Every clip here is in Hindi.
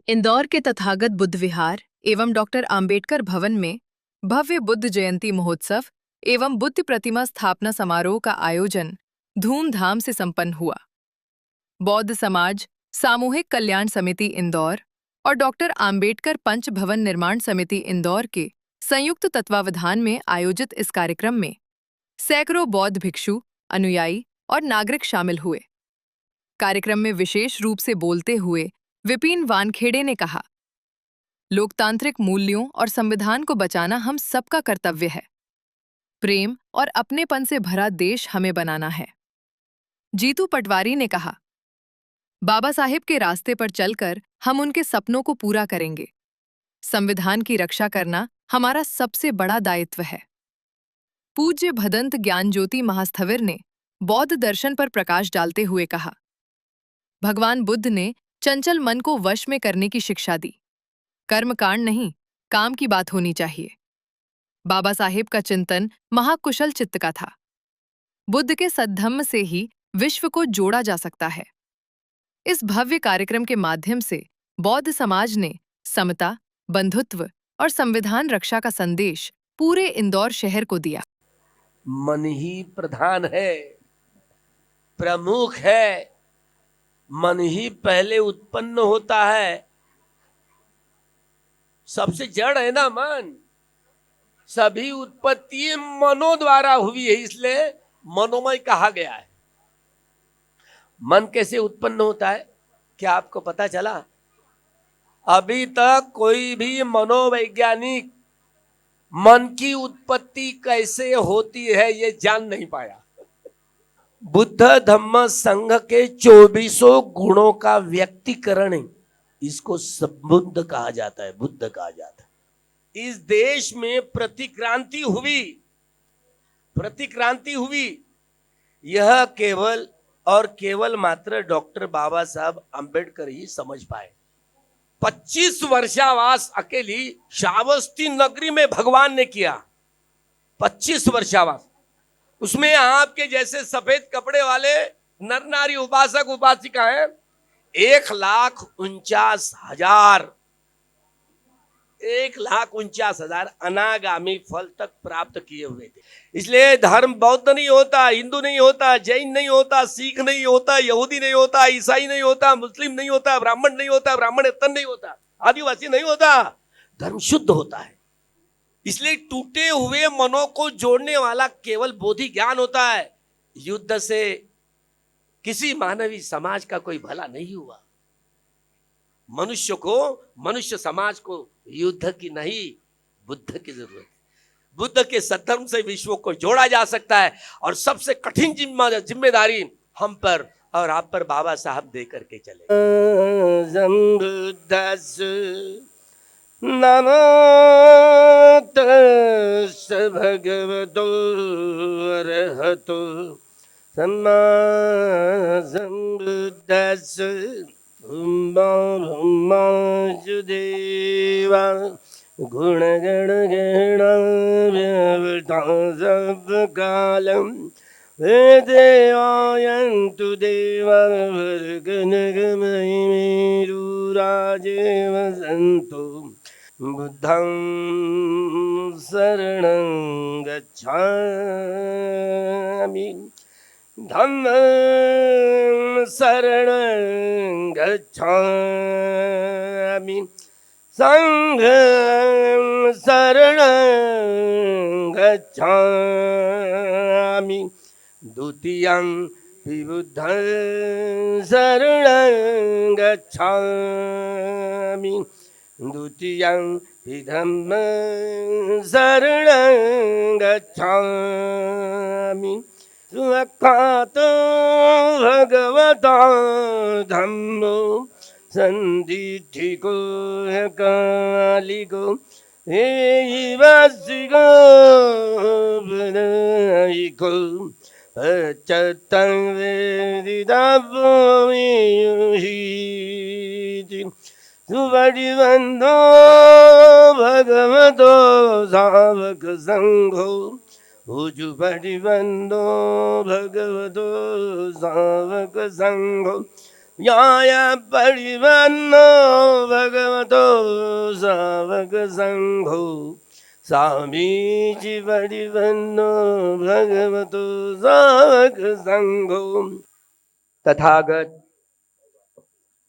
इंदौर के तथागत बुद्ध विहार एवं डॉक्टर आम्बेडकर भवन में भव्य बुद्ध जयंती महोत्सव एवं बुद्ध प्रतिमा स्थापना समारोह का आयोजन धूमधाम से संपन्न हुआ। बौद्ध समाज सामूहिक कल्याण समिति इंदौर और डॉक्टर आम्बेडकर पंच भवन निर्माण समिति इंदौर के संयुक्त तत्वावधान में आयोजित इस कार्यक्रम में सैकड़ों बौद्ध भिक्षु, अनुयायी और नागरिक शामिल हुए। कार्यक्रम में विशेष रूप से बोलते हुए विपिन वानखेड़े ने कहा, लोकतांत्रिक मूल्यों और संविधान को बचाना हम सबका कर्तव्य है। प्रेम और अपनेपन से भरा देश हमें बनाना है। जीतू पटवारी ने कहा, बाबा साहेब के रास्ते पर चलकर हम उनके सपनों को पूरा करेंगे। संविधान की रक्षा करना हमारा सबसे बड़ा दायित्व है। पूज्य भदंत ज्ञान ज्योति महास्थविर ने बौद्ध दर्शन पर प्रकाश डालते हुए कहा, भगवान बुद्ध ने चंचल मन को वश में करने की शिक्षा दी। कर्मकांड नहीं, काम की बात होनी चाहिए। बाबा साहेब का चिंतन महाकुशल चित्त का था। बुद्ध के सद्धम्म से ही विश्व को जोड़ा जा सकता है। इस भव्य कार्यक्रम के माध्यम से बौद्ध समाज ने समता, बंधुत्व और संविधान रक्षा का संदेश पूरे इंदौर शहर को दिया। मन ही प्रधान है, प्रमुख है। मन ही पहले उत्पन्न होता है। सबसे जड़ है ना मन। सभी उत्पत्ति मनो द्वारा हुई है, इसलिए मनोमय कहा गया है। मन कैसे उत्पन्न होता है, क्या आपको पता चला? अभी तक कोई भी मनोवैज्ञानिक मन की उत्पत्ति कैसे होती है ये जान नहीं पाया। बुद्ध धम्म संघ के 2400 गुणों का व्यक्तिकरण है, इसको बुद्ध कहा जाता है, बुद्ध कहा जाता है। इस देश में प्रतिक्रांति हुई। यह केवल और केवल मात्र डॉक्टर बाबा साहब अंबेडकर ही समझ पाए। 25 वर्षावास अकेली श्रावस्ती नगरी में भगवान ने किया। 25 वर्षावास, उसमें आपके जैसे सफेद कपड़े वाले नर नारी उपासक उपासिका हैं 1,49,000 अनागामी फल तक प्राप्त किए हुए थे। इसलिए धर्म बौद्ध नहीं होता, हिंदू नहीं होता, जैन नहीं होता, सिख नहीं होता, यहूदी नहीं होता, ईसाई नहीं होता, मुस्लिम नहीं होता, ब्राह्मण नहीं होता, ब्राह्मणेतर नहीं होता, आदिवासी नहीं होता। धर्म शुद्ध होता है। इसलिए टूटे हुए मनों को जोड़ने वाला केवल बोधि ज्ञान होता है। युद्ध से किसी मानवीय समाज का कोई भला नहीं हुआ। मनुष्य समाज को युद्ध की नहीं, बुद्ध की जरूरत है। बुद्ध के सद्धर्म से विश्व को जोड़ा जा सकता है और सबसे कठिन जिम्मेदारी हम पर और आप पर बाबा साहब दे करके चले। नमो तस्स भगवतो अरहतो सम्मा सम्बुद्धस्स वासुदेवा गुणगण गणाव्यवतासकालं वेदेवायन्तु देवा वर्गनगमयिमेरुराजेव सन्तु। बुद्धं शरणं गच्छामि, धम्मं शरणं गच्छामि, संघं शरणं गच्छामि, द्वितीयं बुद्धं शरणं गच्छामि, द्वितीयं धम्मं शरणं गच्छामि। सुव्याख्यातो भगवता धम्मो संदिठिको कालिको एवासिको विनायको पच्चत्तं वेदितव्योमियुषीति। सुपरिबन्धो भगवतो सावक संघो, उजुपरिबन्धो भगवतो सावक संघो, न्याय परिबन्धो भगवतो सावक संघो स्वामीजी परिपन्नो भगवतो सावक संघो। तथागत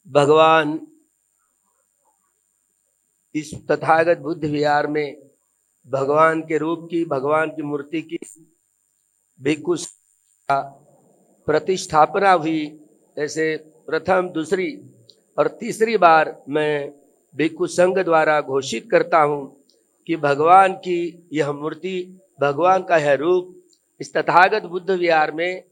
भगवान इस तथागत बुद्ध विहार में भगवान के रूप की, भगवान की मूर्ति की भिक्षु प्रतिष्ठापना हुई। ऐसे प्रथम, दूसरी और तीसरी बार मैं भिक्षु संघ द्वारा घोषित करता हूं कि भगवान की यह मूर्ति, भगवान का यह रूप इस तथागत बुद्ध विहार में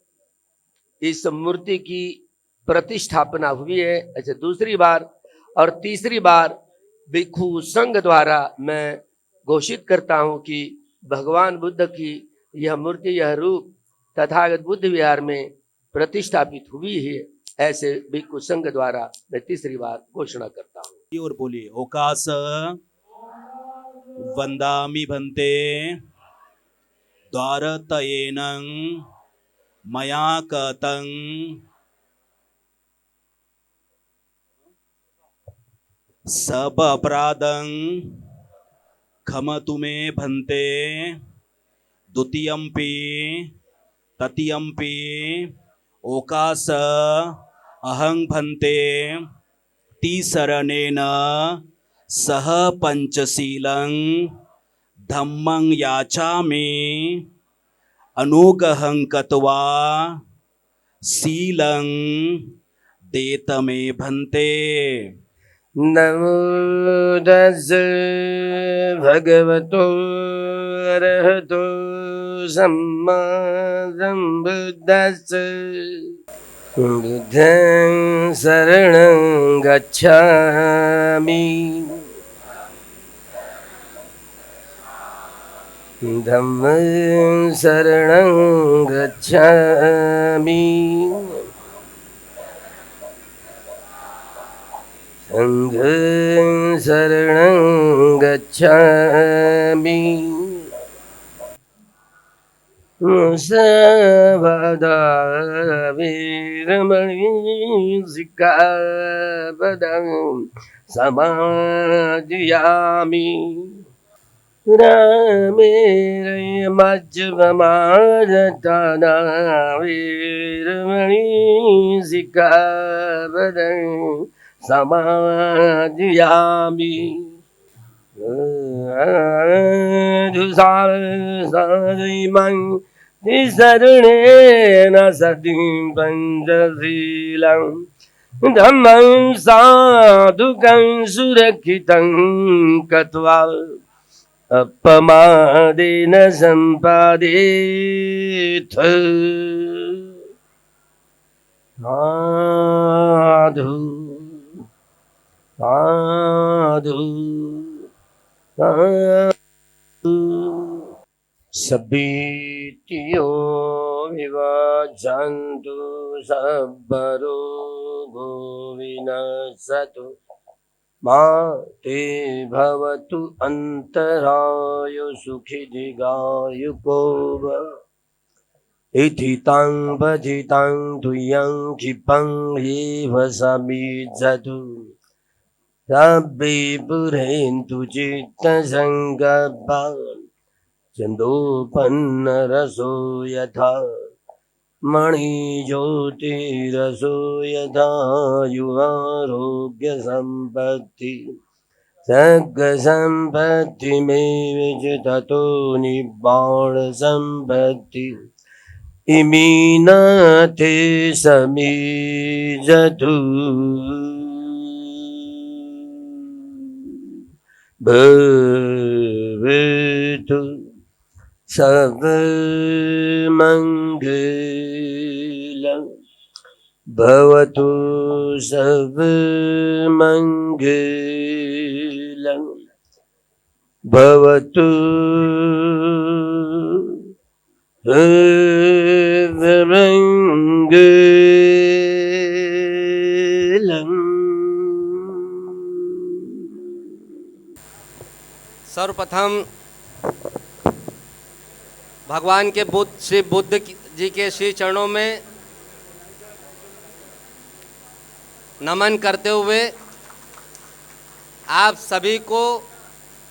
इस मूर्ति की प्रतिष्ठापना हुई है। ऐसे दूसरी बार और तीसरी बार भिक्षु संघ द्वारा मैं घोषित करता हूं कि भगवान बुद्ध की यह मूर्ति, यह रूप तथागत बुद्ध विहार में प्रतिष्ठापित हुई है। ऐसे भिक्षु संघ द्वारा मैं तीसरी बार घोषणा करता हूँ। और बोलिए, ओकास वंदामि भन्ते द्वारतयेन मया कतं सब अपराधं खमतु मे भन्ते द्वितीयंपि तृतीयंपि ओकास अहं भन्ते तीसरणेन सह पंचशीलं धम्मं याचामि अनुगहं कत्वा शीलं देत मे भन्ते। नमो तस् भगवतो अरहतो सम्मा सम्बुद्धस्स। बुद्धं शरणं गच्छामि धम्मं शरणं गच्छामि संघं शरणं गच्छामि। मुसावादा वीरमणि सिक्खापदं समादयामि। रामेण मज्जपमादत्ताना वीरमणि सिक्खापदं समादयामि। दुसारसारिमं शरणेन सतिं पंचशीलं धम्मं साधुकं सुरक्षितं कत्वा अपमादेन सम्पादेथ। साधु साधु सभीतियो विवाचन्तु सब्बरोगो विनश्यतु मा ते भवतु अन्तराय सुखी दीर्घायुको भव। इति तं पठितं तुयं क्षिपं एव समीज्जतु सब्बे पुरेन्तु चित्तसङ्कल्पान् छन्दोपन्नरसो यथा मणिज्योतिरसो यथा युवारोग्यसम्पत्ति सर्गसम्पत्तिमेव च ततो निब्बाणसम्पत्ति इमी न ते समीजतु। भवेतु सर्वमङ्गलं भवतु सर्वमङ्गलं भवतु सर्वमङ्गलम्। सर्वप्रथम भगवान के श्री बुद्ध जी के श्री चरणों में नमन करते हुए आप सभी को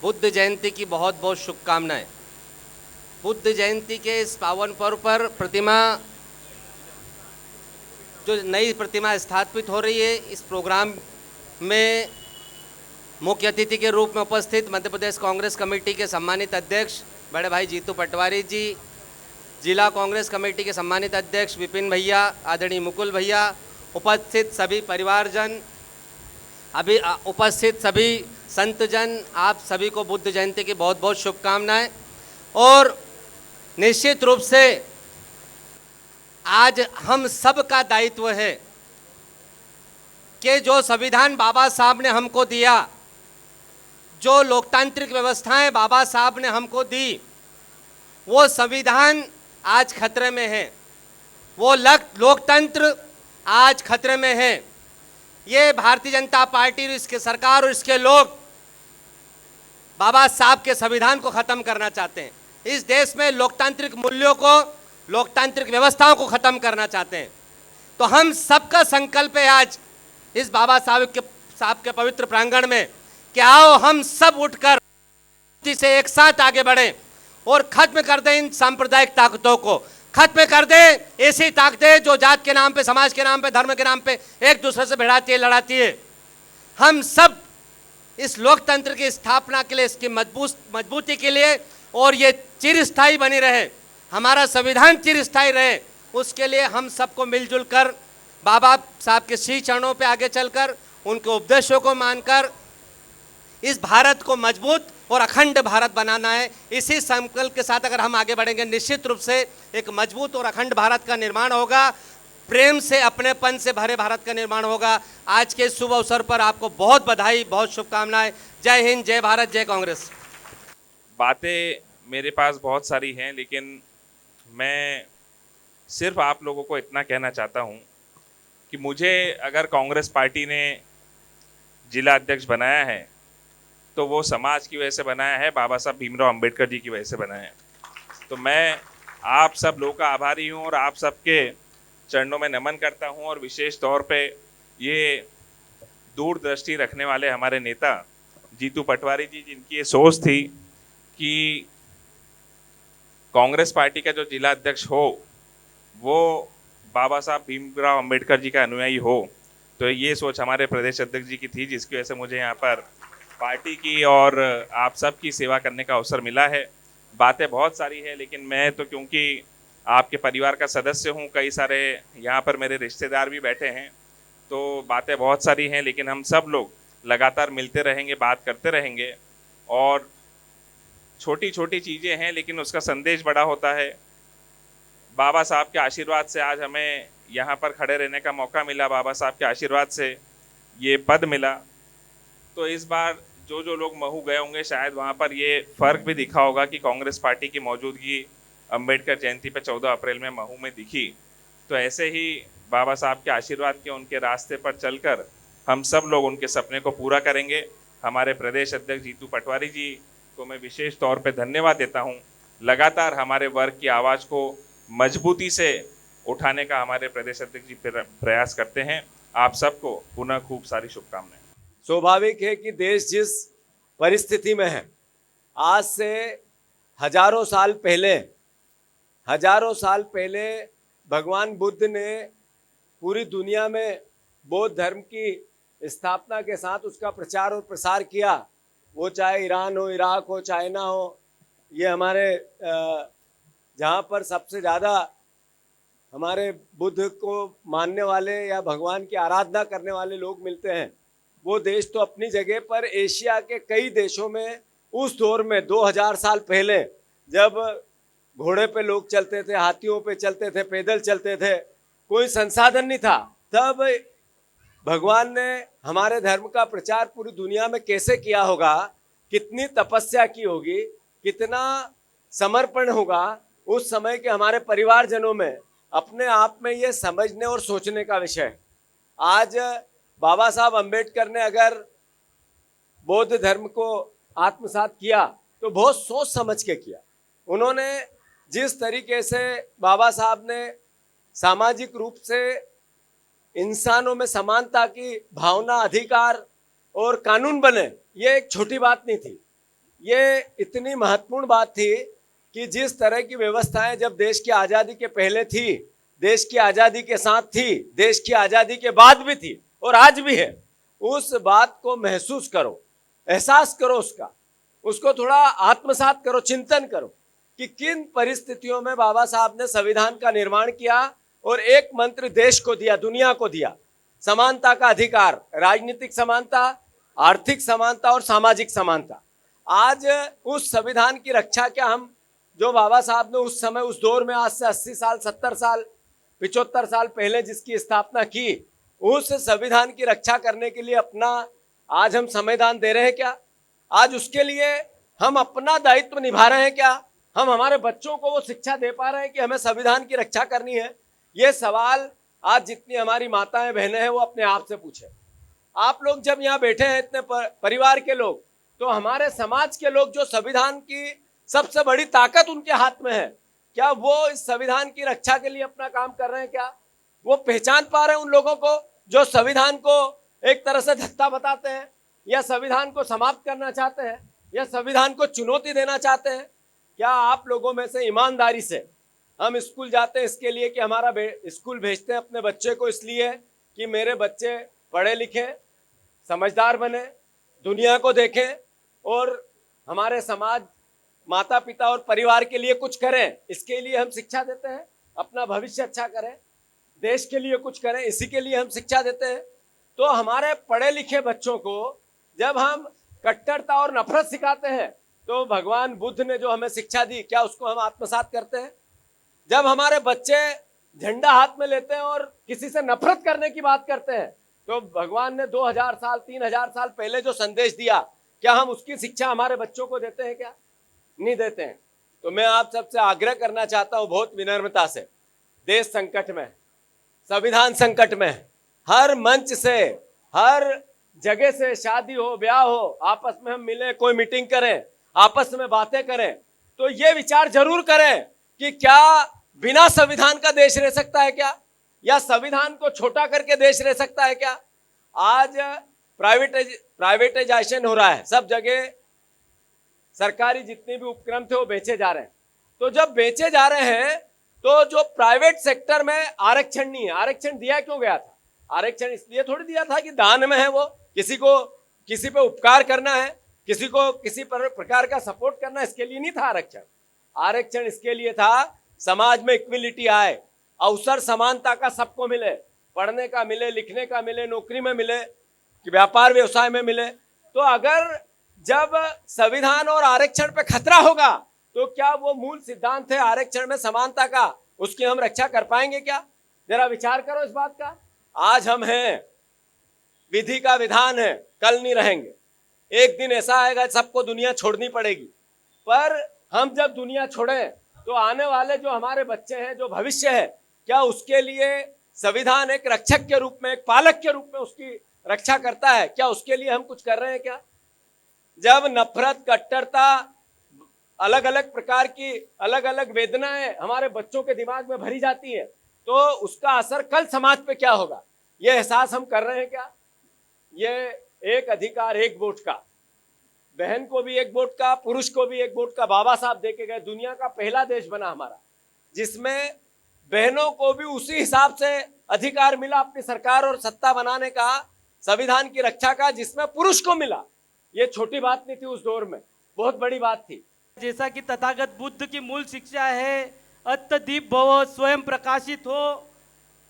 बुद्ध जयंती की बहुत बहुत शुभकामनाएं। बुद्ध जयंती के इस पावन पर्व पर प्रतिमा, जो नई प्रतिमा स्थापित हो रही है, इस प्रोग्राम में मुख्य अतिथि के रूप में उपस्थित मध्य प्रदेश कांग्रेस कमेटी के सम्मानित अध्यक्ष बड़े भाई जीतू पटवारी जी, जिला कांग्रेस कमेटी के सम्मानित अध्यक्ष विपिन भैया, आदरणीय मुकुल भैया, उपस्थित सभी परिवारजन, अभी उपस्थित सभी संतजन, आप सभी को बुद्ध जयंती की बहुत बहुत शुभकामनाएं। और निश्चित रूप से आज हम सब का दायित्व है कि जो संविधान बाबा साहब ने हमको दिया, जो लोकतांत्रिक व्यवस्थाएं बाबा साहब ने हमको दी, वो संविधान आज खतरे में है, वो लोकतंत्र आज खतरे में है। ये भारतीय जनता पार्टी और इसके सरकार और इसके लोग बाबा साहब के संविधान को खत्म करना चाहते हैं। इस देश में लोकतांत्रिक मूल्यों को, लोकतांत्रिक व्यवस्थाओं को खत्म करना चाहते हैं। तो हम सबका संकल्प है आज इस बाबा साहब के पवित्र प्रांगण में कि आओ हम सब उठकर से एक साथ आगे बढ़ें और खत्म कर दें इन सांप्रदायिक ताकतों को, खत्म कर दें ऐसी ताकतें जो जात के नाम पे, समाज के नाम पे, धर्म के नाम पे एक दूसरे से भिड़ाती है, लड़ाती है। हम सब इस लोकतंत्र की स्थापना के लिए, इसकी मजबूती के लिए और ये चिरस्थायी बनी रहे, हमारा संविधान चिरस्थायी रहे, उसके लिए हम सबको मिलजुल कर बाबा साहब के श्री चरणों पे आगे चलकर, उनके उपदेशों को मानकर इस भारत को मजबूत और अखंड भारत बनाना है। इसी संकल्प के साथ अगर हम आगे बढ़ेंगे, निश्चित रूप से एक मजबूत और अखंड भारत का निर्माण होगा, प्रेम से, अपनेपन से भरे भारत का निर्माण होगा। आज के शुभ अवसर पर आपको बहुत बधाई, बहुत शुभकामनाएं। जय हिंद, जय भारत, जय कांग्रेस। बातें मेरे पास बहुत सारी हैं, लेकिन मैं सिर्फ आप लोगों को इतना कहना चाहता हूं कि मुझे अगर कांग्रेस पार्टी ने जिला अध्यक्ष बनाया है तो वो समाज की वजह से बनाया है, बाबा साहब भीमराव अंबेडकर जी की वजह से बनाया है। तो मैं आप सब लोगों का आभारी हूं और आप सबके चरणों में नमन करता हूं। और विशेष तौर पे ये दूरदृष्टि रखने वाले हमारे नेता जीतू पटवारी जी, जिनकी ये सोच थी कि कांग्रेस पार्टी का जो जिला अध्यक्ष हो वो बाबा साहब भीमराव अंबेडकर जी का अनुयायी हो। तो ये सोच हमारे प्रदेश अध्यक्ष जी की थी, जिसकी वजह से मुझे यहाँ पर पार्टी की और आप सब की सेवा करने का अवसर मिला है। बातें बहुत सारी है, लेकिन मैं तो क्योंकि आपके परिवार का सदस्य हूँ, कई सारे यहाँ पर मेरे रिश्तेदार भी बैठे हैं, तो बातें बहुत सारी हैं, लेकिन हम सब लोग लगातार मिलते रहेंगे, बात करते रहेंगे। और छोटी छोटी चीज़ें हैं लेकिन उसका संदेश बड़ा होता है। बाबा साहब के आशीर्वाद से आज हमें यहाँ पर खड़े रहने का मौका मिला, बाबा साहब के आशीर्वाद से ये पद मिला। तो इस बार जो जो लोग महू गए होंगे, शायद वहाँ पर ये फ़र्क भी दिखा होगा कि कांग्रेस पार्टी की मौजूदगी अंबेडकर जयंती पे 14 अप्रैल में महू में दिखी। तो ऐसे ही बाबा साहब के आशीर्वाद के, उनके रास्ते पर चलकर हम सब लोग उनके सपने को पूरा करेंगे। हमारे प्रदेश अध्यक्ष जीतू पटवारी जी को मैं विशेष तौर पे धन्यवाद देता हूँ। लगातार हमारे वर्ग की आवाज़ को मजबूती से उठाने का हमारे प्रदेश अध्यक्ष जी प्रयास करते हैं। आप सबको पुनः खूब सारी शुभकामनाएं। स्वाभाविक है कि देश जिस परिस्थिति में है, आज से हजारों साल पहले भगवान बुद्ध ने पूरी दुनिया में बौद्ध धर्म की स्थापना के साथ उसका प्रचार और प्रसार किया। वो चाहे ईरान हो, इराक हो, चाइना हो, ये हमारे जहाँ पर सबसे ज़्यादा हमारे बुद्ध को मानने वाले या भगवान की आराधना करने वाले लोग मिलते हैं, वो देश तो अपनी जगह पर एशिया के कई देशों में उस दौर में 2000 साल पहले, जब घोड़े पे लोग चलते थे, हाथियों पे चलते थे, पैदल चलते थे, कोई संसाधन नहीं था, तब भगवान ने हमारे धर्म का प्रचार पूरी दुनिया में कैसे किया होगा, कितनी तपस्या की होगी, कितना समर्पण होगा, उस समय के हमारे परिवारजनों में अपने आप में ये समझने और सोचने का विषय है। आज बाबा साहब अंबेडकर ने अगर बौद्ध धर्म को आत्मसात किया तो बहुत सोच समझ के किया। उन्होंने जिस तरीके से बाबा साहब ने सामाजिक रूप से इंसानों में समानता की भावना, अधिकार और कानून बने, ये एक छोटी बात नहीं थी। ये इतनी महत्वपूर्ण बात थी कि जिस तरह की व्यवस्थाएं जब देश की आज़ादी के पहले थी, देश की आज़ादी के साथ थी, देश की आज़ादी के बाद भी थी और आज भी है, उस बात को महसूस करो, एहसास करो उसको थोड़ा आत्मसात करो, चिंतन करो कि किन परिस्थितियों में बाबा साहब ने संविधान का निर्माण किया और एक मंत्र देश को दिया, दुनिया को दिया, समानता का अधिकार, राजनीतिक समानता, आर्थिक समानता और सामाजिक समानता। आज उस संविधान की रक्षा क्या हम जो बाबा साहब ने उस समय उस दौर में आज से 80 साल 70 साल 75 साल पहले जिसकी स्थापना की, उस संविधान की रक्षा करने के लिए अपना आज हम संविधान दे रहे हैं क्या? आज उसके लिए हम अपना दायित्व निभा रहे हैं क्या? हम हमारे बच्चों को वो शिक्षा दे पा रहे हैं कि हमें संविधान की रक्षा करनी है? ये सवाल आज जितनी हमारी माताएं बहनें हैं वो अपने आप से पूछे। आप लोग जब यहाँ बैठे हैं इतने परिवार के लोग, तो हमारे समाज के लोग जो संविधान की सबसे बड़ी ताकत उनके हाथ में है, क्या वो इस संविधान की रक्षा के लिए अपना काम कर रहे हैं क्या? वो पहचान पा रहे हैं उन लोगों को जो संविधान को एक तरह से धत्ता बताते हैं या संविधान को समाप्त करना चाहते हैं या संविधान को चुनौती देना चाहते हैं? क्या आप लोगों में से ईमानदारी से, हम स्कूल जाते हैं इसके लिए कि हमारा स्कूल भेजते हैं अपने बच्चे को इसलिए कि मेरे बच्चे पढ़े लिखें, समझदार बने, दुनिया को देखें और हमारे समाज, माता पिता और परिवार के लिए कुछ करें, इसके लिए हम शिक्षा देते हैं, अपना भविष्य अच्छा करें, देश के लिए कुछ करें, इसी के लिए हम शिक्षा देते हैं। तो हमारे पढ़े लिखे बच्चों को जब हम कट्टरता और नफरत सिखाते हैं, तो भगवान बुद्ध ने जो हमें शिक्षा दी, क्या उसको हम आत्मसात करते हैं? जब हमारे बच्चे झंडा हाथ में लेते हैं और किसी से नफरत करने की बात करते हैं, तो भगवान ने 2000 साल 3000 साल पहले जो संदेश दिया, क्या हम उसकी शिक्षा हमारे बच्चों को देते हैं क्या? नहीं देते हैं। तो मैं आप सबसे आग्रह करना चाहता हूं बहुत विनम्रता से, देश संकट में, संविधान संकट में, हर मंच से, हर जगह से, शादी हो ब्याह हो, आपस में हम मिलें, कोई मीटिंग करें, आपस में बातें करें, तो ये विचार जरूर करें कि क्या बिना संविधान का देश रह सकता है क्या? या संविधान को छोटा करके देश रह सकता है क्या? आज प्राइवेटाइजेशन हो रहा है, सब जगह सरकारी जितने भी उपक्रम थे वो बेचे जा रहे हैं। तो जब बेचे जा रहे हैं तो जो प्राइवेट सेक्टर में आरक्षण नहीं है, आरक्षण दिया क्यों गया था? आरक्षण इसलिए थोड़ी दिया था कि दान में है, वो किसी को किसी पे उपकार करना है, किसी को किसी प्रकार का सपोर्ट करना, इसके लिए नहीं था आरक्षण। आरक्षण इसके लिए था समाज में इक्विलिटी आए, अवसर समानता का सबको मिले, पढ़ने का मिले, लिखने का मिले, नौकरी में मिले, कि व्यापार व्यवसाय में मिले। तो अगर जब संविधान और आरक्षण पे खतरा होगा तो क्या वो मूल सिद्धांत है आरक्षण में समानता का, उसकी हम रक्षा कर पाएंगे क्या? जरा विचार करो इस बात का। आज हम हैं, विधि का विधान है, कल नहीं रहेंगे, एक दिन ऐसा आएगा सबको दुनिया छोड़नी पड़ेगी। पर हम जब दुनिया छोड़ें तो आने वाले जो हमारे बच्चे हैं, जो भविष्य है, क्या उसके लिए संविधान एक रक्षक के रूप में, एक पालक के रूप में उसकी रक्षा करता है? क्या उसके लिए हम कुछ कर रहे हैं क्या? जब नफरत, कट्टरता, अलग अलग प्रकार की अलग अलग वेदनाएं हमारे बच्चों के दिमाग में भरी जाती है, तो उसका असर कल समाज पे क्या होगा, ये एहसास हम कर रहे हैं क्या? ये एक अधिकार एक वोट का, बहन को भी एक वोट का, पुरुष को भी एक वोट का बाबा साहब देके गए। दुनिया का पहला देश बना हमारा जिसमें बहनों को भी उसी हिसाब से अधिकार मिला अपनी सरकार और सत्ता बनाने का, संविधान की रक्षा का, जिसमें पुरुष को मिला। ये छोटी बात नहीं थी उस दौर में, बहुत बड़ी बात थी। जैसा कि तथागत बुद्ध की मूल शिक्षा है, अत्यदीप भव, स्वयं प्रकाशित हो,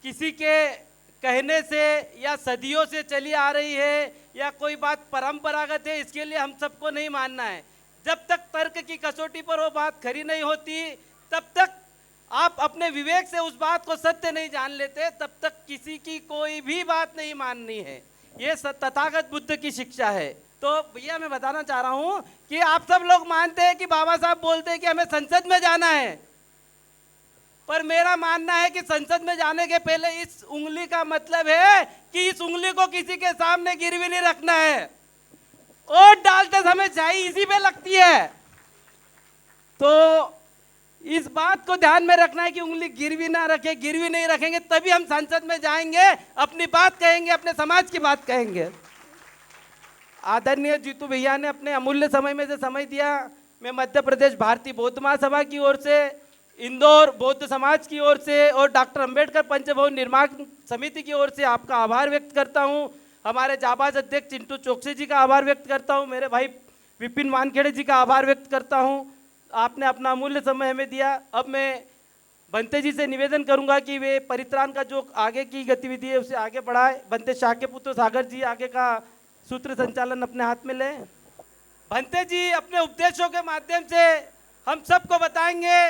किसी के कहने से या सदियों से चली आ रही है या कोई बात परंपरागत है, इसके लिए हम सबको नहीं मानना है। जब तक तर्क की कसौटी पर वो बात खरी नहीं होती, तब तक आप अपने विवेक से उस बात को सत्य नहीं जान लेते, तब तक किसी की कोई भी बात नहीं माननी है। ये तथागत बुद्ध की शिक्षा है। तो भैया मैं बताना चाह रहा हूं कि आप सब लोग मानते हैं कि बाबा साहब बोलते हैं कि हमें संसद में जाना है, पर मेरा मानना है कि संसद में जाने के पहले इस उंगली का मतलब है कि इस उंगली को किसी के सामने गिरवी नहीं रखना है। वोट डालते समय चाय इसी पे लगती है, तो इस बात को ध्यान में रखना है कि उंगली गिरवी ना रखे। गिरवी नहीं रखेंगे तभी हम संसद में जाएंगे, अपनी बात कहेंगे, अपने समाज की बात कहेंगे। आदरणीय जीतू भैया ने अपने अमूल्य समय में से समय दिया। मैं मध्य प्रदेश भारतीय बौद्ध महासभा की ओर से, इंदौर बौद्ध समाज की ओर से और डॉक्टर अंबेडकर पंचभवन निर्माण समिति की ओर से आपका आभार व्यक्त करता हूं। हमारे जाबाज अध्यक्ष चिंटू चौकसी जी का आभार व्यक्त करता हूं। मेरे भाई विपिन वानखेड़े जी का आभार व्यक्त करता हूं। आपने अपना अमूल्य समय हमें दिया। अब मैं बंते जी से निवेदन करूंगा कि वे परित्राण का जो आगे की गतिविधि है उसे आगे बढ़ाए। बंते शाह के पुत्र सागर जी आगे का सूत्र संचालन अपने हाथ में लें। बंते जी अपने उपदेशों के माध्यम से हम सबको बताएंगे।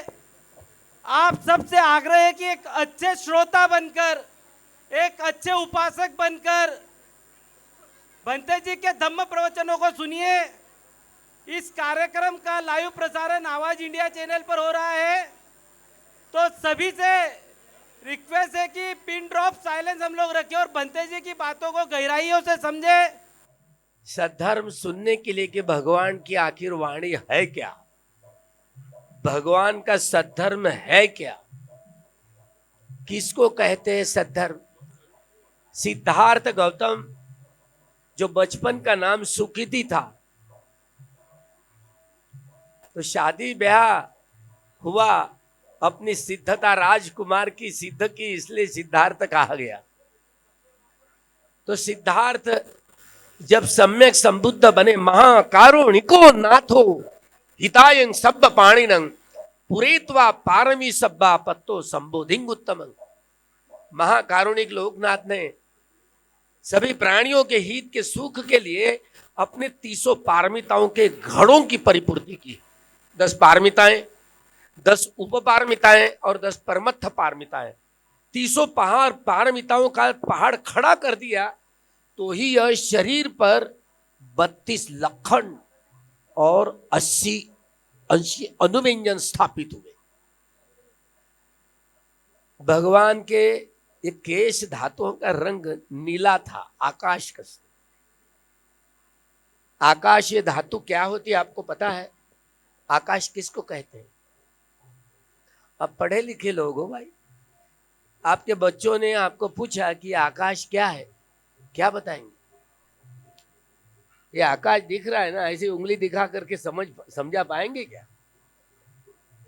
आप सबसे आग्रह है कि एक अच्छे श्रोता बनकर, एक अच्छे उपासक बनकर बंते जी के धम्म प्रवचनों को सुनिए। इस कार्यक्रम का लाइव प्रसारण आवाज इंडिया चैनल पर हो रहा है, तो सभी से रिक्वेस्ट है कि पिन ड्रॉप साइलेंस हम लोग रखें और बंते जी की बातों को गहराइयों से समझे। सद्धर्म सुनने के लिए कि भगवान की आखिर वाणी है क्या, भगवान का सद्धर्म है क्या, किसको कहते हैं सद्धर्म। सिद्धार्थ गौतम जो बचपन का नाम सुकृति था, तो शादी ब्याह हुआ, अपनी सिद्धता राजकुमार की सिद्ध की, इसलिए सिद्धार्थ कहा गया। तो सिद्धार्थ जब सम्यक संबुद्ध बने, महाकारुणिको नाथो हितायं सब्ब पाणिनं पुरेत्वा पारमी सब्बा पत्तो संबोधिंग उत्तमं। महाकारुणिक लोकनाथ ने सभी प्राणियों के हित के सुख के लिए अपने 300 पारमिताओं के घड़ों की परिपूर्ति की। 10 पारमिताएं, 10 उपपारमिताएं और 10 परमत्थ पारमिताएं, 300 पारमिताओं का पहाड़ खड़ा कर दिया, तो ही यह शरीर पर 32 लखन और 80 अंशी अनुव्यंजन स्थापित हुए। भगवान के ये केश धातुओं का रंग नीला था, आकाश का। आकाश ये धातु क्या होती है आपको पता है? आकाश किसको कहते हैं? अब पढ़े लिखे लोग हो भाई, आपके बच्चों ने आपको पूछा कि आकाश क्या है, क्या बताएंगे? ये आकाश दिख रहा है ना, ऐसी उंगली दिखा करके समझा पाएंगे क्या?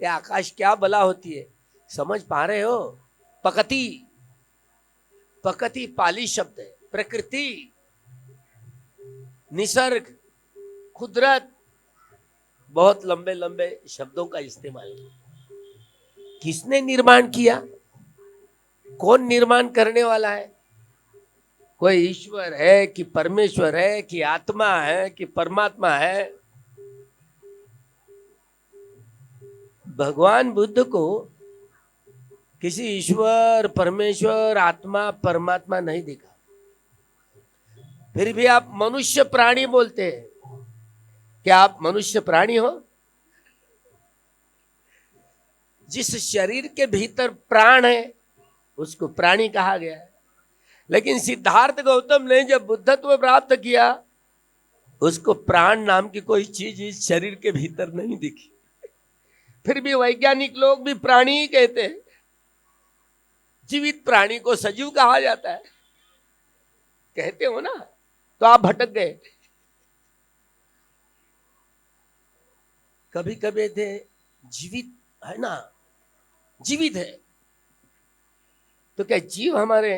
ये आकाश क्या बला होती है, समझ पा रहे हो? प्रकृति, प्रकृति पाली शब्द है। प्रकृति, निसर्ग, कुदरत, बहुत लंबे लंबे शब्दों का इस्तेमाल। किसने निर्माण किया? कौन निर्माण करने वाला है? कोई ईश्वर है कि परमेश्वर है कि आत्मा है कि परमात्मा है? भगवान बुद्ध को किसी ईश्वर, परमेश्वर, आत्मा, परमात्मा नहीं दिखा। फिर भी आप मनुष्य प्राणी बोलते हैं। क्या आप मनुष्य प्राणी हो? जिस शरीर के भीतर प्राण है उसको प्राणी कहा गया है। लेकिन सिद्धार्थ गौतम ने जब बुद्धत्व प्राप्त किया, उसको प्राण नाम की कोई चीज इस शरीर के भीतर नहीं दिखी। फिर भी वैज्ञानिक लोग भी प्राणी ही कहते हैं। जीवित प्राणी को सजीव कहा जाता है, कहते हो ना, तो आप भटक गए। कभी कभी थे जीवित है ना, जीवित है, तो क्या जीव हमारे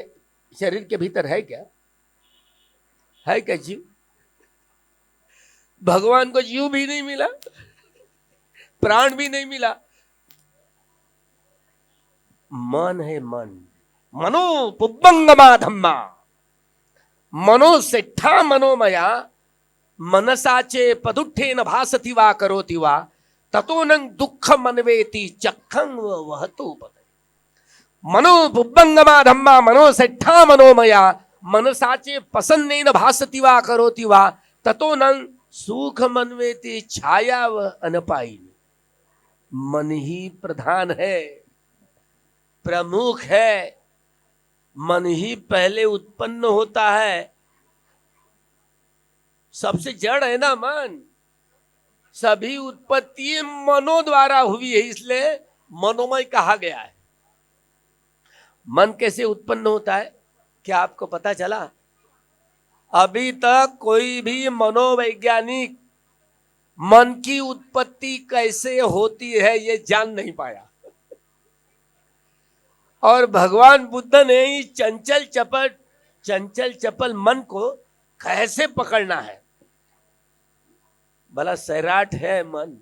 शरीर के भीतर है क्या? है क्या जीव? भगवान को जीव भी नहीं मिला, प्राण भी नहीं मिला। मन है मन, मनो पुब्बंगमा धम्मा, मनो सेठा मनोमया मनसाचे पदुठ्ठेन भासति वा करोति वा ततो नंग दुख मनवेति चखं वहतो पद। मनो पुब्बंगमा धम्मा मनो सेठा मनोमया मनसाचे पसन्नेन भासति वा करोति वा ततो नंग सुख मनवेति छाया व अनपायिनी। मन ही प्रधान है, प्रमुख है। मन ही पहले उत्पन्न होता है। सबसे जड़ है ना मन। सभी उत्पत्ति मनो द्वारा हुई है, इसलिए मनोमय कहा गया है। मन कैसे उत्पन्न होता है, क्या आपको पता चला? अभी तक कोई भी मनोवैज्ञानिक मन की उत्पत्ति कैसे होती है ये जान नहीं पाया। और भगवान बुद्ध ने इस चंचल चपल मन को कैसे पकड़ना है। भला सैराट है मन,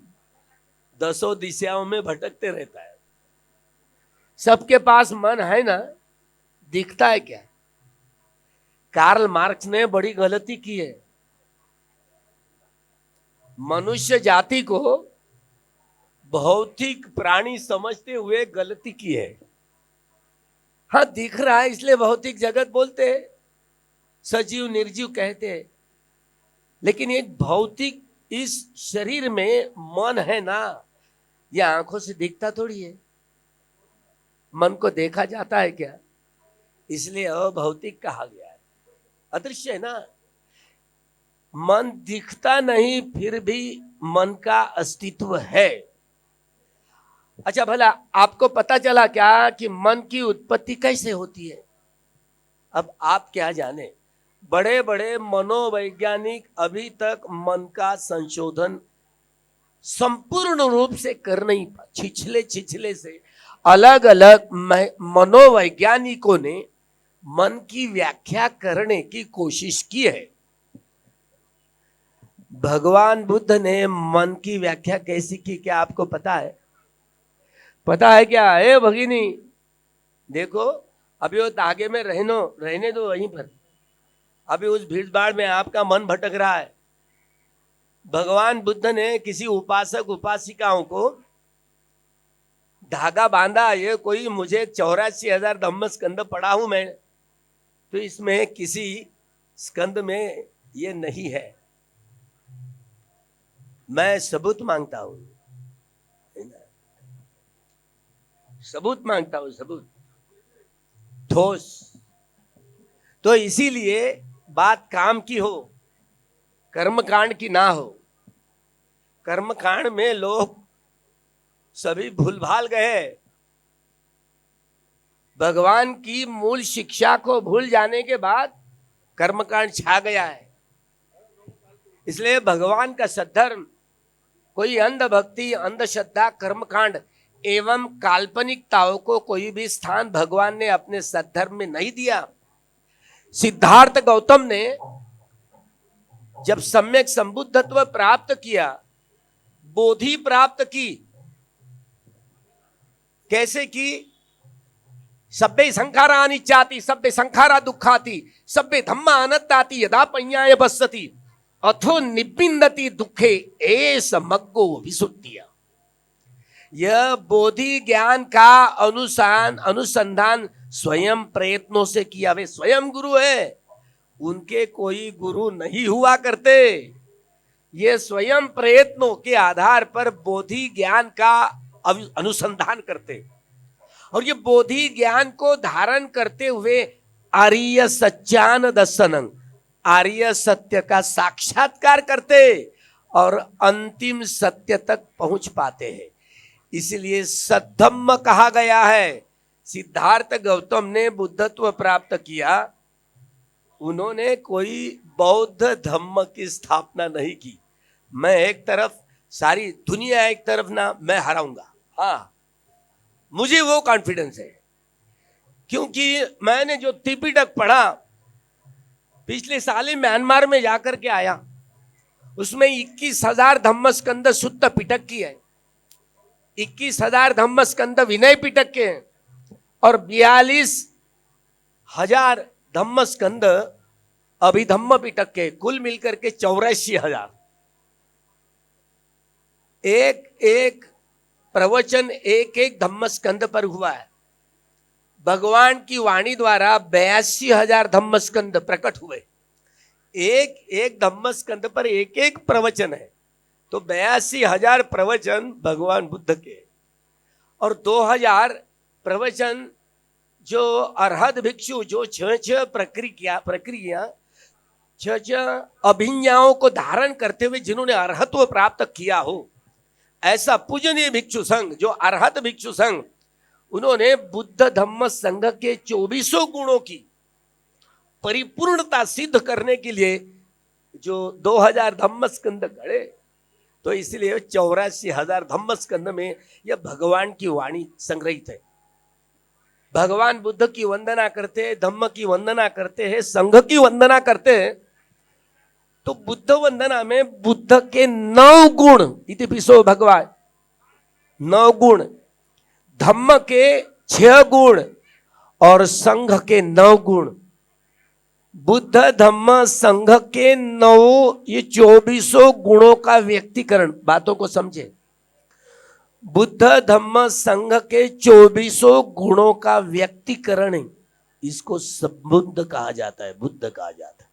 दसों दिशाओं में भटकते रहता है। सबके पास मन है ना, दिखता है क्या? कार्ल मार्क्स ने बड़ी गलती की है। मनुष्य जाति को भौतिक प्राणी समझते हुए गलती की है। हाँ, दिख रहा है इसलिए भौतिक जगत बोलते हैं, सजीव निर्जीव कहते हैं, लेकिन एक भौतिक इस शरीर में मन है ना, ये आंखों से दिखता थोड़ी है। मन को देखा जाता है क्या? इसलिए अभौतिक कहा गया है, अदृश्य है ना। मन दिखता नहीं, फिर भी मन का अस्तित्व है। अच्छा, भला आपको पता चला क्या कि मन की उत्पत्ति कैसे होती है? अब आप क्या जाने, बड़े बड़े मनोवैज्ञानिक अभी तक मन का संशोधन संपूर्ण रूप से कर नहीं पाए। छिछले से अलग अलग मनोवैज्ञानिकों ने मन की व्याख्या करने की कोशिश की है। भगवान बुद्ध ने मन की व्याख्या कैसी की, क्या आपको पता है? पता है क्या? है भगिनी, देखो अभी वो धागे में रहने दो वहीं पर। अभी उस भीड़ भाड़ में आपका मन भटक रहा है। भगवान बुद्ध ने किसी उपासक उपासिकाओं को धागा बांधा, ये कोई मुझे 84,000 धम्म स्कंद पढ़ा हूं मैं, तो इसमें किसी स्कंद में ये नहीं है। मैं सबूत मांगता हूं, सबूत मांगता हूं, सबूत ठोस। तो इसीलिए बात काम की हो, कर्मकांड की ना हो। कर्मकांड में लोग सभी भूलभाल गए, भगवान की मूल शिक्षा को भूल जाने के बाद कर्मकांड छा गया है। इसलिए भगवान का सद्धर्म कोई अंधभक्ति, अंधश्रद्धा, कर्मकांड एवं काल्पनिकताओं को कोई भी स्थान भगवान ने अपने सद्धर्म में नहीं दिया। सिद्धार्थ गौतम ने जब सम्यक संबुद्धत्व प्राप्त किया, बोधि प्राप्त की, कैसे की? सब्बे संखारा अनिच्चाति, सब्बे संखारा दुखाति, सब्बे धम्मा अनत्ताति, यदा पඤ्ඤाय पश्यति अथो निबिंदति दुखे एष मग्गो विसुद्धिया। यह बोधि ज्ञान का अनुसंधान स्वयं प्रयत्नों से किया। वे स्वयं गुरु है, उनके कोई गुरु नहीं हुआ करते। ये स्वयं प्रयत्नों के आधार पर बोधि ज्ञान का अनुसंधान करते, और ये बोधि ज्ञान को धारण करते हुए आर्य सच्चान दर्शनं, आर्य सत्य का साक्षात्कार करते और अंतिम सत्य तक पहुंच पाते हैं। इसलिए सद्धम्म कहा गया है। सिद्धार्थ गौतम ने बुद्धत्व प्राप्त किया, उन्होंने कोई बौद्ध धम्म की स्थापना नहीं की। मैं एक तरफ, सारी दुनिया एक तरफ ना, मैं हराऊंगा। हाँ, मुझे वो कॉन्फिडेंस है, क्योंकि मैंने जो त्रिपिटक पढ़ा, पिछले साल ही म्यांमार में जाकर के आया, उसमें 21,000 धम्म स्कंद शुद्ध पिटक की है, 21,000 धम्म स्कंद विनय पिटक के हैं, और 42,000 धम्म स्कंद अभिधम्म पिटक के, कुल मिलकर के 84,000। एक एक प्रवचन एक एक धम्म स्कंद पर हुआ है। भगवान की वाणी द्वारा 82,000 धम्म स्कंद प्रकट हुए। एक एक धम्म स्कंद पर एक एक प्रवचन है, तो 82,000 प्रवचन भगवान बुद्ध के, और 2,000 प्रवचन जो अरहत भिक्षु, जो छह प्रक्रिया 6 अभिज्ञाओं को धारण करते हुए जिन्होंने अरहत्व प्राप्त किया हो, ऐसा पूजनीय भिक्षु संघ जो अरहत भिक्षु संघ, उन्होंने बुद्ध धम्म संघ के 24 गुणों की परिपूर्णता सिद्ध करने के लिए जो 2000 धम्म स्कंद गढ़े, तो इसलिए 84,000 धम्म स्कंद में यह भगवान की वाणी संग्रहित है। भगवान बुद्ध की वंदना करते हैं, धम्म की वंदना करते हैं, संघ की वंदना करते हैं। तो बुद्ध वंदना में बुद्ध के 9 गुण इतिपिसो भगवान, 9 गुण, धम्म के 6 गुण और संघ के 9 गुण। बुद्ध धम्म संघ के 9 ये 24 गुणों का व्यक्तिकरण, बातों को समझे। बुद्ध धम्म संघ के 24 गुणों का व्यक्तिकरण है, इसको बुद्ध कहा जाता है, बुद्ध कहा जाता है।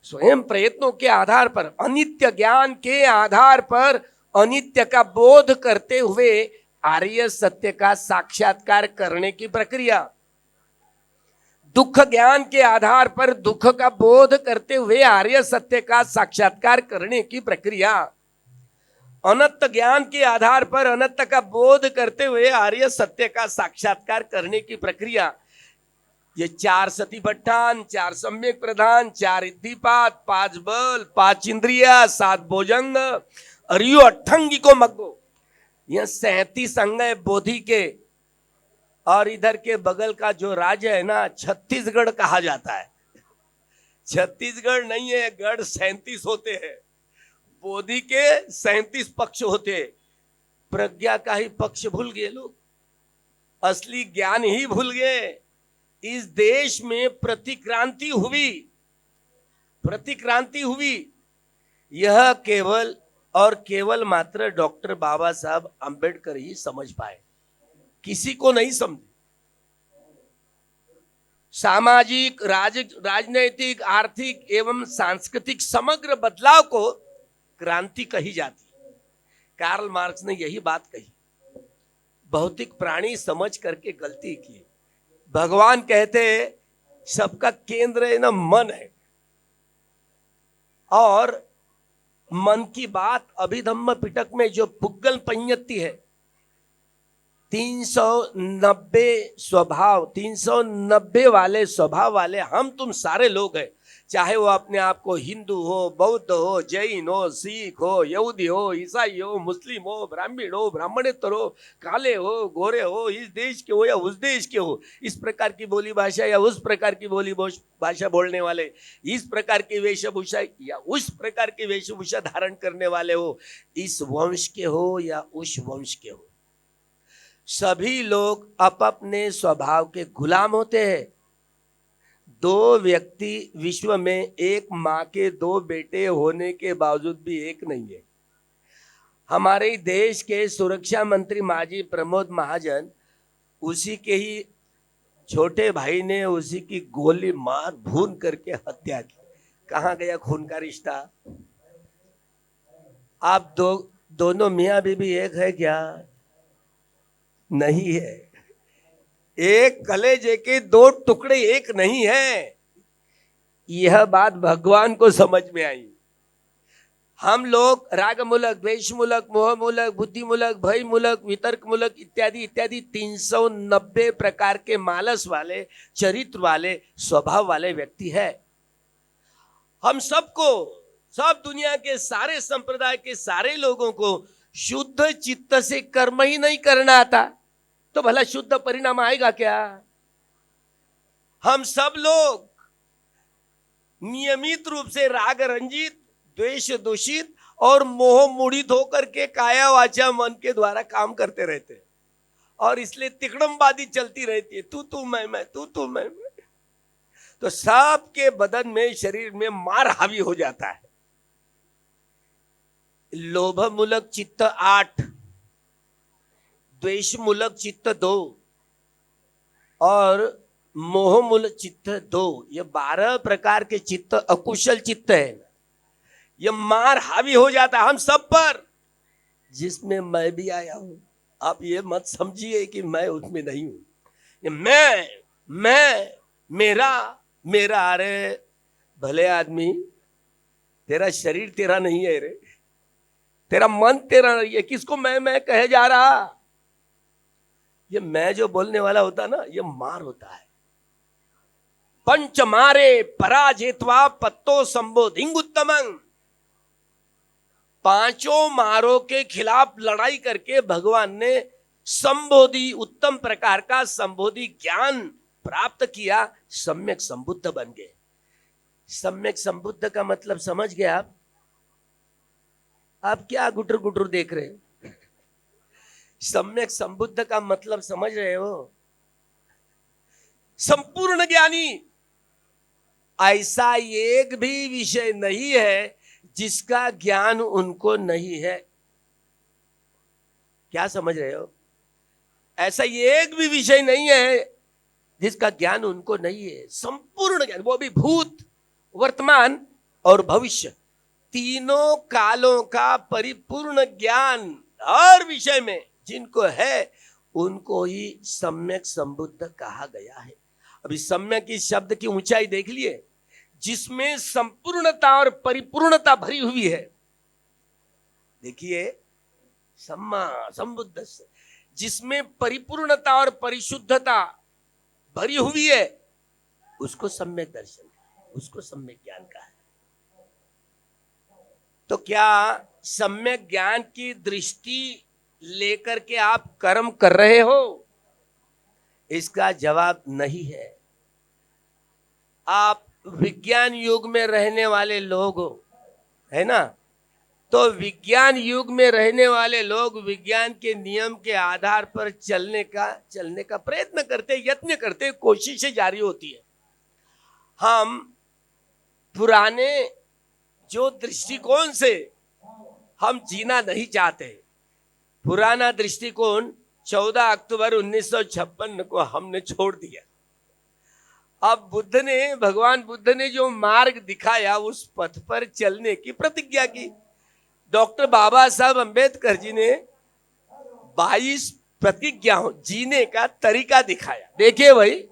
स्वयं प्रयत्नों के आधार पर, अनित्य ज्ञान के आधार पर अनित्य का बोध करते हुए आर्य सत्य का साक्षात्कार करने की प्रक्रिया, दुख ज्ञान के आधार पर दुख का बोध करते हुए आर्य सत्य का साक्षात्कार करने की प्रक्रिया, अनंत ज्ञान के आधार पर अनंत का बोध करते हुए आर्य सत्य का साक्षात्कार करने की प्रक्रिया। ये 4 सतिपट्ठान, 4 सम्यक प्रधान, 4 इद्धिपात, 5 बल, 5 इंद्रिया, 7 भोजंग, अरियो अट्ठंगी को मग्गो, यह 37 अंग है बोधि के। और इधर के बगल का जो राज्य है ना, छत्तीसगढ़ कहा जाता है। छत्तीसगढ़ नहीं है, गढ़ 37 होते हैं, बोधि के 37 पक्ष होते। प्रज्ञा का ही पक्ष भूल गए लोग, असली ज्ञान ही भूल गए। इस देश में प्रतिक्रांति हुई, प्रतिक्रांति हुई, यह केवल और केवल मात्र डॉक्टर बाबा साहब अंबेडकर ही समझ पाए, किसी को नहीं समझे। सामाजिक, राजनैतिक, आर्थिक एवं सांस्कृतिक समग्र बदलाव को क्रांति कही जाती है। कार्ल मार्क्स ने यही बात कही। भौतिक प्राणी समझ करके गलती की। भगवान कहते सबका केंद्र है ना मन है, और मन की बात अभिधम्म पिटक में जो पुग्गल पंयत्ति है, 390 स्वभाव, 390 वाले स्वभाव वाले हम तुम सारे लोग हैं। चाहे वो अपने आप को हिंदू हो, बौद्ध हो, जैन हो, सिख हो, यहूदी हो, ईसाई हो, मुस्लिम हो, ब्राह्मण हो, ब्राह्मणेतर हो, काले हो, गोरे हो, इस देश के हो या उस देश के हो, इस प्रकार की बोली भाषा या उस प्रकार की बोली भाषा बोलने वाले, इस प्रकार की वेशभूषा या उस प्रकार की वेशभूषा धारण करने वाले हो, इस वंश के हो या उस वंश के हो, सभी लोग अपने स्वभाव के गुलाम होते हैं। 2 व्यक्ति विश्व में एक माँ के 2 बेटे होने के बावजूद भी एक नहीं है। हमारे देश के सुरक्षा मंत्री माजी प्रमोद महाजन, उसी के ही छोटे भाई ने उसी की गोली मार भून करके हत्या की। कहाँ गया खून का रिश्ता? आप दोनों मियाँ बीबी एक है क्या? नहीं है। एक कलेजे के 2 टुकड़े एक नहीं है। यह बात भगवान को समझ में आई। हम लोग राग मूलक, द्वेष मूलक, मोह मूलक, बुद्धि मूलक, भय मूलक, वितर्क मूलक इत्यादि इत्यादि 390 प्रकार के मानस वाले, चरित्र वाले, स्वभाव वाले व्यक्ति है। हम सबको, सब दुनिया के सारे संप्रदाय के सारे लोगों को शुद्ध चित्त से कर्म ही नहीं करना आता, तो भला शुद्ध परिणाम आएगा क्या? हम सब लोग नियमित रूप से राग रंजित, द्वेष दूषित और मोह मूढ़ित होकर के काया वाचा मन के द्वारा काम करते रहते हैं, और इसलिए तिकड़मबाजी चलती रहती है, तू मैं, तू मैं। तो सबके बदन में, शरीर में मार हावी हो जाता है। लोभ मूलक चित्त 8, द्वेष मूलक चित्त 2 और मोह मूलक चित्त 2, ये 12 प्रकार के चित्त अकुशल चित्त है। ये मार हावी हो जाता है हम सब पर, जिसमें मैं भी आया हूं। आप ये मत समझिए कि मैं उसमें नहीं हूं। ये मैं मेरा, अरे भले आदमी, तेरा शरीर तेरा नहीं है रे, तेरा मन तेरा नहीं है। किसको मैं कहे जा रहा? ये मैं जो बोलने वाला होता ना, ये मार होता है। पंच मारे पराजेत्वा पत्तो संबोधिंग उत्तमं। पांचों मारों के खिलाफ लड़ाई करके भगवान ने संबोधि, उत्तम प्रकार का संबोधि ज्ञान प्राप्त किया, सम्यक संबुद्ध बन गए। सम्यक संबुद्ध का मतलब समझ गए आप क्या गुटर गुटर देख रहे हो? सम्यक संबुद्ध का मतलब समझ रहे हो? संपूर्ण ज्ञानी। ऐसा एक भी विषय नहीं है जिसका ज्ञान उनको नहीं है। क्या समझ रहे हो? ऐसा एक भी विषय नहीं है जिसका ज्ञान उनको नहीं है। संपूर्ण ज्ञान, वो भी भूत, वर्तमान और भविष्य, तीनों कालों का परिपूर्ण ज्ञान हर विषय में जिनको है उनको ही सम्यक संबुद्ध कहा गया है। अभी सम्यक इस शब्द की ऊंचाई देख लिए, जिसमें संपूर्णता और परिपूर्णता भरी हुई है। देखिए, सम्मा संबुद्ध, जिसमें परिपूर्णता और परिशुद्धता भरी हुई है, उसको सम्यक दर्शन, उसको सम्यक ज्ञान कहा है। तो क्या सम्यक ज्ञान की दृष्टि लेकर के आप कर्म कर रहे हो? इसका जवाब नहीं है। आप विज्ञान युग में रहने वाले लोग हो, है ना? तो विज्ञान युग में रहने वाले लोग विज्ञान के नियम के आधार पर चलने का प्रयत्न करते, यत्न करते, कोशिशें जारी होती है। हम पुराने जो दृष्टिकोण से हम जीना नहीं चाहते, पुराना दृष्टिकोण 14 अक्टूबर 1956 को हमने छोड़ दिया। अब भगवान बुद्ध ने जो मार्ग दिखाया, उस पथ पर चलने की प्रतिज्ञा की। डॉक्टर बाबा साहब अंबेडकर जी ने 22 प्रतिज्ञाओं जीने का तरीका दिखाया। देखिए भाई,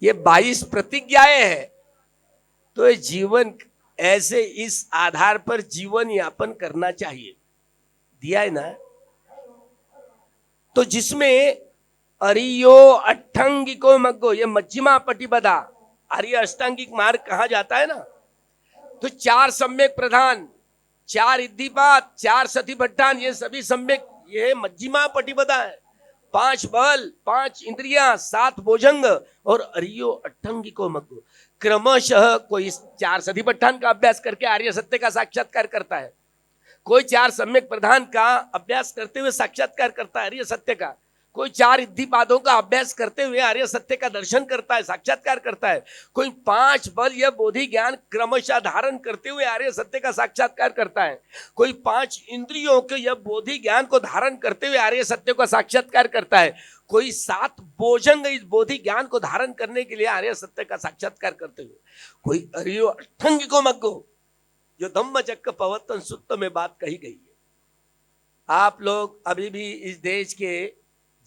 ये 22 प्रतिज्ञाएं हैं, तो ये जीवन ऐसे इस आधार पर जीवन यापन करना चाहिए, दिया है ना। तो जिसमें अरियो अष्टांगिको मग्गो, ये मध्यमा पटिपदा, आर्य अष्टांगिक मार्ग कहा जाता है ना। तो 4 सम्यक प्रधान, 4 इद्धिपात, 4 सतिपट्ठान, ये सभी सम्यक, ये मध्यमा पटिपदा है। 5 बल, 5 इंद्रियां, 7 भोजंग और अरियो अष्टांगिको मग्गो। क्रमशः कोई 4 सतिपट्ठान का अभ्यास करके आर्य सत्य का साक्षात्कार करता है, कोई 4 सम्यक प्रधान का अभ्यास करते हुए साक्षात्कार करता है आर्य सत्य का, कोई 4 इद्धिपादों का अभ्यास करते हुए आर्य सत्य का दर्शन करता है, साक्षात्कार करता है, कोई 5 बल या बोधि ज्ञान क्रमशः धारण करते हुए आर्य सत्य का साक्षात्कार करता है, कोई 5 इंद्रियों के या बोधि ज्ञान को धारण करते हुए आर्य सत्य का साक्षात्कार करता है, कोई 7 भोजंग इस बोधि ज्ञान को धारण करने के लिए आर्य सत्य का साक्षात्कार करते हुए, कोई अरियो अष्टांगिको मग्गो, जो धम्मचक्र प्रवर्तन सूत्र में बात कही गई है। आप लोग अभी भी इस देश के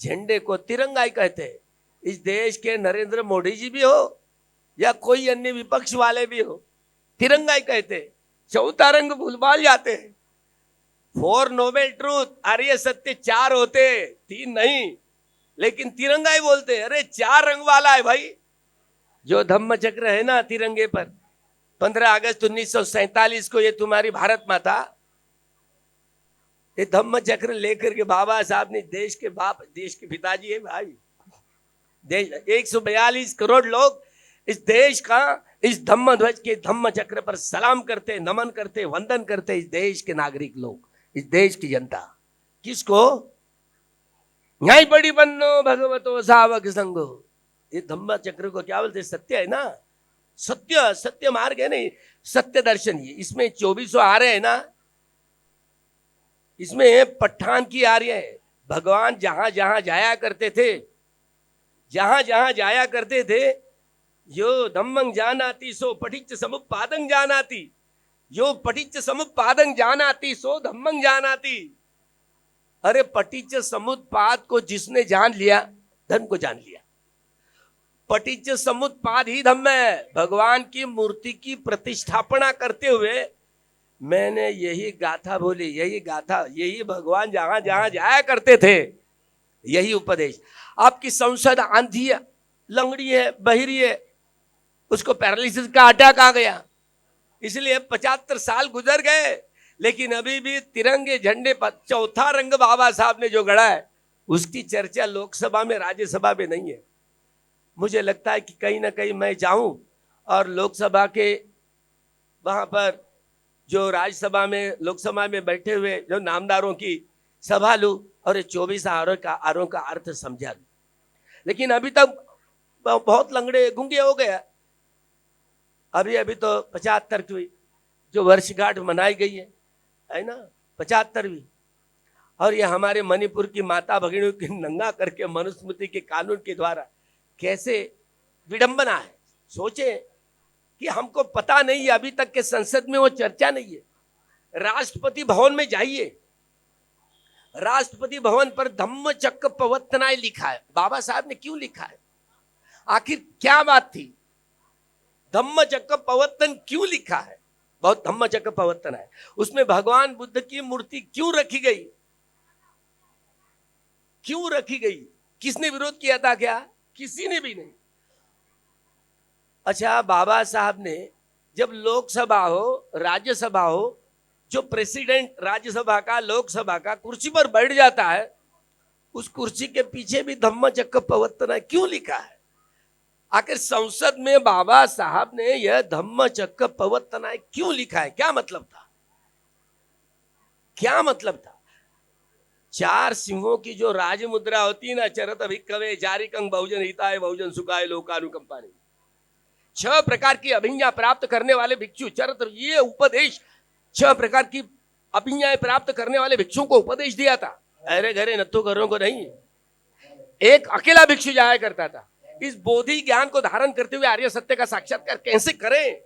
झंडे को तिरंगा ही कहते हैं। इस देश के नरेंद्र मोदी जी भी हो या कोई अन्य विपक्ष वाले भी हो, तिरंगा ही कहते हैं। चौथा रंग भूल जाते हैं। 4 नोबेल ट्रूथ, आर्य सत्य 4 होते, 3 नहीं, लेकिन तिरंगा ही बोलते हैं। अरे 4 रंग वाला है भाई। जो धम्म चक्र है ना तिरंगे पर, 15 अगस्त 1947 को ये तुम्हारी भारत माता, ये धम्म चक्र लेकर के बाबा साहब ने, देश के बाप, देश के पिताजी है भाई। देश 142 करोड़ लोग इस देश का, इस धम्म ध्वज के धम्म चक्र पर सलाम करते, नमन करते, वंदन करते। इस देश के नागरिक लोग, इस देश की जनता। किसको? न्याय पड़ी बन्नो भगवतो सावक संगो। ये धम्म चक्र को क्या बोलते? सत्य है ना, सत्य, सत्य मार्ग है नहीं, सत्य दर्शन। ये इसमें 2400 आ रहे हैं ना, इसमें पठान की आर्य है। भगवान जहां जहां जाया करते थे, जहां जहां जाया करते थे, यो धम्मं जानाति सो पठिच्च समुत्पादं जानाति, यो पठिच्च समुत्पादं जानाति सो धम्मं जानाति। अरे पठिच्च समुत्पाद को जिसने जान लिया, धर्म को जान लिया। पठिच्च समुत्पाद ही धम्म है। भगवान की मूर्ति की प्रतिष्ठापना करते हुए मैंने यही गाथा बोली, यही गाथा, यही भगवान जहां जहां जाया करते थे, यही उपदेश। आपकी संसद आंधी है, लंगड़ी है, बहिरी है, उसको पैरालिसिस का अटैक आ गया, इसलिए 75 साल गुजर गए, लेकिन अभी भी तिरंगे झंडे पर चौथा रंग बाबा साहब ने जो गढ़ा है उसकी चर्चा लोकसभा में राज्यसभा में नहीं है। मुझे लगता है कि कहीं ना कहीं मैं जाऊं और लोकसभा के वहां पर जो राज्यसभा में लोकसभा में बैठे हुए जो नामदारों की सभा लूं और ये 24 आरों का अर्थ समझा लूं। लेकिन अभी तक बहुत लंगड़े गूंगे हो गया। अभी तो 75वीं जो वर्षगांठ मनाई गई है ना, 75वीं, और ये हमारे मणिपुर की माता भगिनियों की नंगा करके मनुस्मृति के कानून के द्वारा कैसे विडंबना है। सोचे कि हमको पता नहीं है, अभी तक के संसद में वो चर्चा नहीं है। राष्ट्रपति भवन में जाइए, राष्ट्रपति भवन पर धम्मचक्र प्रवर्तनाय लिखा है। बाबा साहब ने क्यों लिखा है? आखिर क्या बात थी? धम्मचक्र प्रवर्तन क्यों लिखा है? बहुत धम्मचक्र प्रवर्तन है, उसमें भगवान बुद्ध की मूर्ति क्यों रखी गई? क्यों रखी गई? किसने विरोध किया था? क्या किसी ने भी नहीं। अच्छा, बाबा साहब ने जब लोकसभा हो राज्यसभा हो, जो प्रेसिडेंट राज्यसभा का लोकसभा का कुर्सी पर बैठ जाता है, उस कुर्सी के पीछे भी धम्मचक्र प्रवर्तन क्यों लिखा है? आखिर संसद में बाबा साहब ने यह धम्मचक्र प्रवर्तन क्यों लिखा है? क्या मतलब था? क्या मतलब था? 4 सिंहों की जो राज मुद्रा होती है ना, चरत भिक्खवे जारिकं बहुजन हिताय बहुजन सुखाय लोकानुकंपानि, 6 प्रकार की अभिज्ञा प्राप्त करने वाले भिक्षु चरत, ये उपदेश 6 प्रकार की अभिज्ञाएं प्राप्त करने वाले भिक्षुओं को उपदेश दिया था। अरे घरे नत्थु घरों को नहीं, एक अकेला भिक्षु जाया करता था। इस बोधि ज्ञान को धारण करते हुए आर्य सत्य का साक्षात्कार कैसे करें?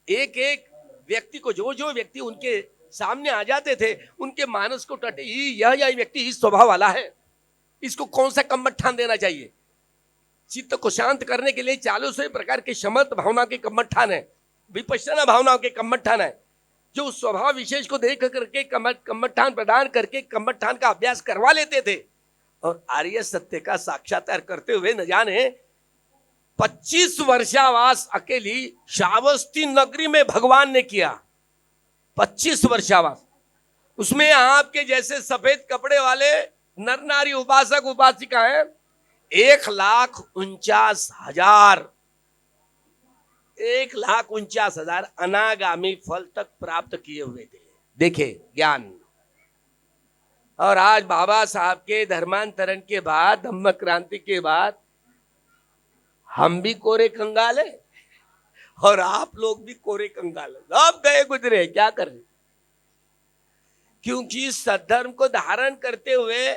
एक एक व्यक्ति को, जो जो व्यक्ति उनके सामने आ जाते थे, उनके मानस को टटे, यह व्यक्ति इस स्वभाव वाला है, इसको कौन सा कम्मठान देना चाहिए? चित्त को शांत करने के लिए 400 प्रकार के समर्थ भावना के कम्मठान है, विपश्यना भावनाओं के कम्मठान है, जो उस स्वभाव विशेष को देख करके कम्मठान प्रदान करके कम्मठान का अभ्यास करवा लेते थे। और आर्य सत्य का साक्षात्कार करते हुए न जाने 25 वर्षावास अकेली श्रावस्ती नगरी में भगवान ने किया। 25 वर्षावास, उसमें आपके जैसे सफेद कपड़े वाले नर नारी उपासक उपासिका है 1,49,000 1,49,000 अनागामी फल तक प्राप्त किए हुए थे। देखे ज्ञान। और आज बाबा साहब के धर्मांतरण के बाद, धम्म क्रांति के बाद, हम भी कोरे कंगाल है और आप लोग भी कोरे कंगाल है। सब गए गुजरे, क्या करें? क्योंकि सद्धर्म को धारण करते हुए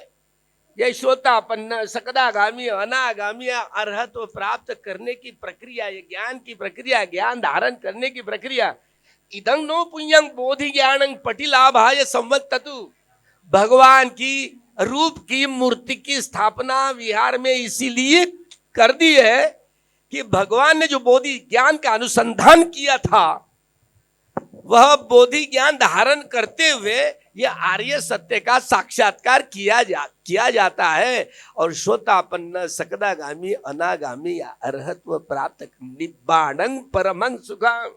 ये श्रोतापन्न सकदागामी अनागामी अर्हत्व प्राप्त करने की प्रक्रिया, ये ज्ञान की प्रक्रिया, ज्ञान धारण करने की प्रक्रिया, इदं नो पुण्यं बोधि ज्ञानं पटिलाभाय संवत्ततु, भगवान की रूप की मूर्ति की स्थापना विहार में इसीलिए कर दी है कि भगवान ने जो बोधि ज्ञान का अनुसंधान किया था, वह बोधि ज्ञान धारण करते हुए यह आर्य सत्य का साक्षात्कार किया जाता है। और श्रोतापन्न सकदागामी अनागामी अर्हत्व प्राप्त निब्बाणं परमं सुखम।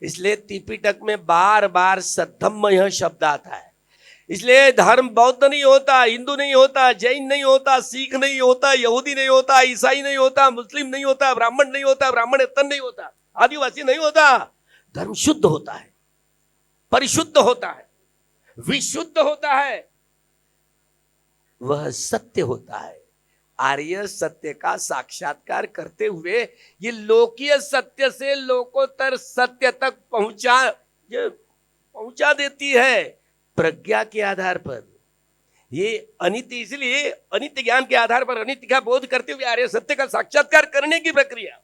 इसलिए त्रिपिटक में बार बार सद्धम्म यह शब्द आता है। इसलिए धर्म बौद्ध नहीं होता, हिंदू नहीं होता, जैन नहीं होता, सिख नहीं होता, यहूदी नहीं होता, ईसाई नहीं होता, मुस्लिम नहीं होता, ब्राह्मण नहीं होता, ब्राह्मणेतर नहीं होता, आदिवासी नहीं होता। धर्म शुद्ध होता है, परिशुद्ध होता है, विशुद्ध होता है, वह सत्य होता है। आर्य सत्य का साक्षात्कार करते हुए ये लोकीय सत्य से लोकोत्तर सत्य तक पहुंचा देती है प्रज्ञा के आधार पर। ये अनित्य, इसलिए अनित्य ज्ञान के आधार पर अनित्य का बोध करते हुए आर्य सत्य का साक्षात्कार करने की प्रक्रिया,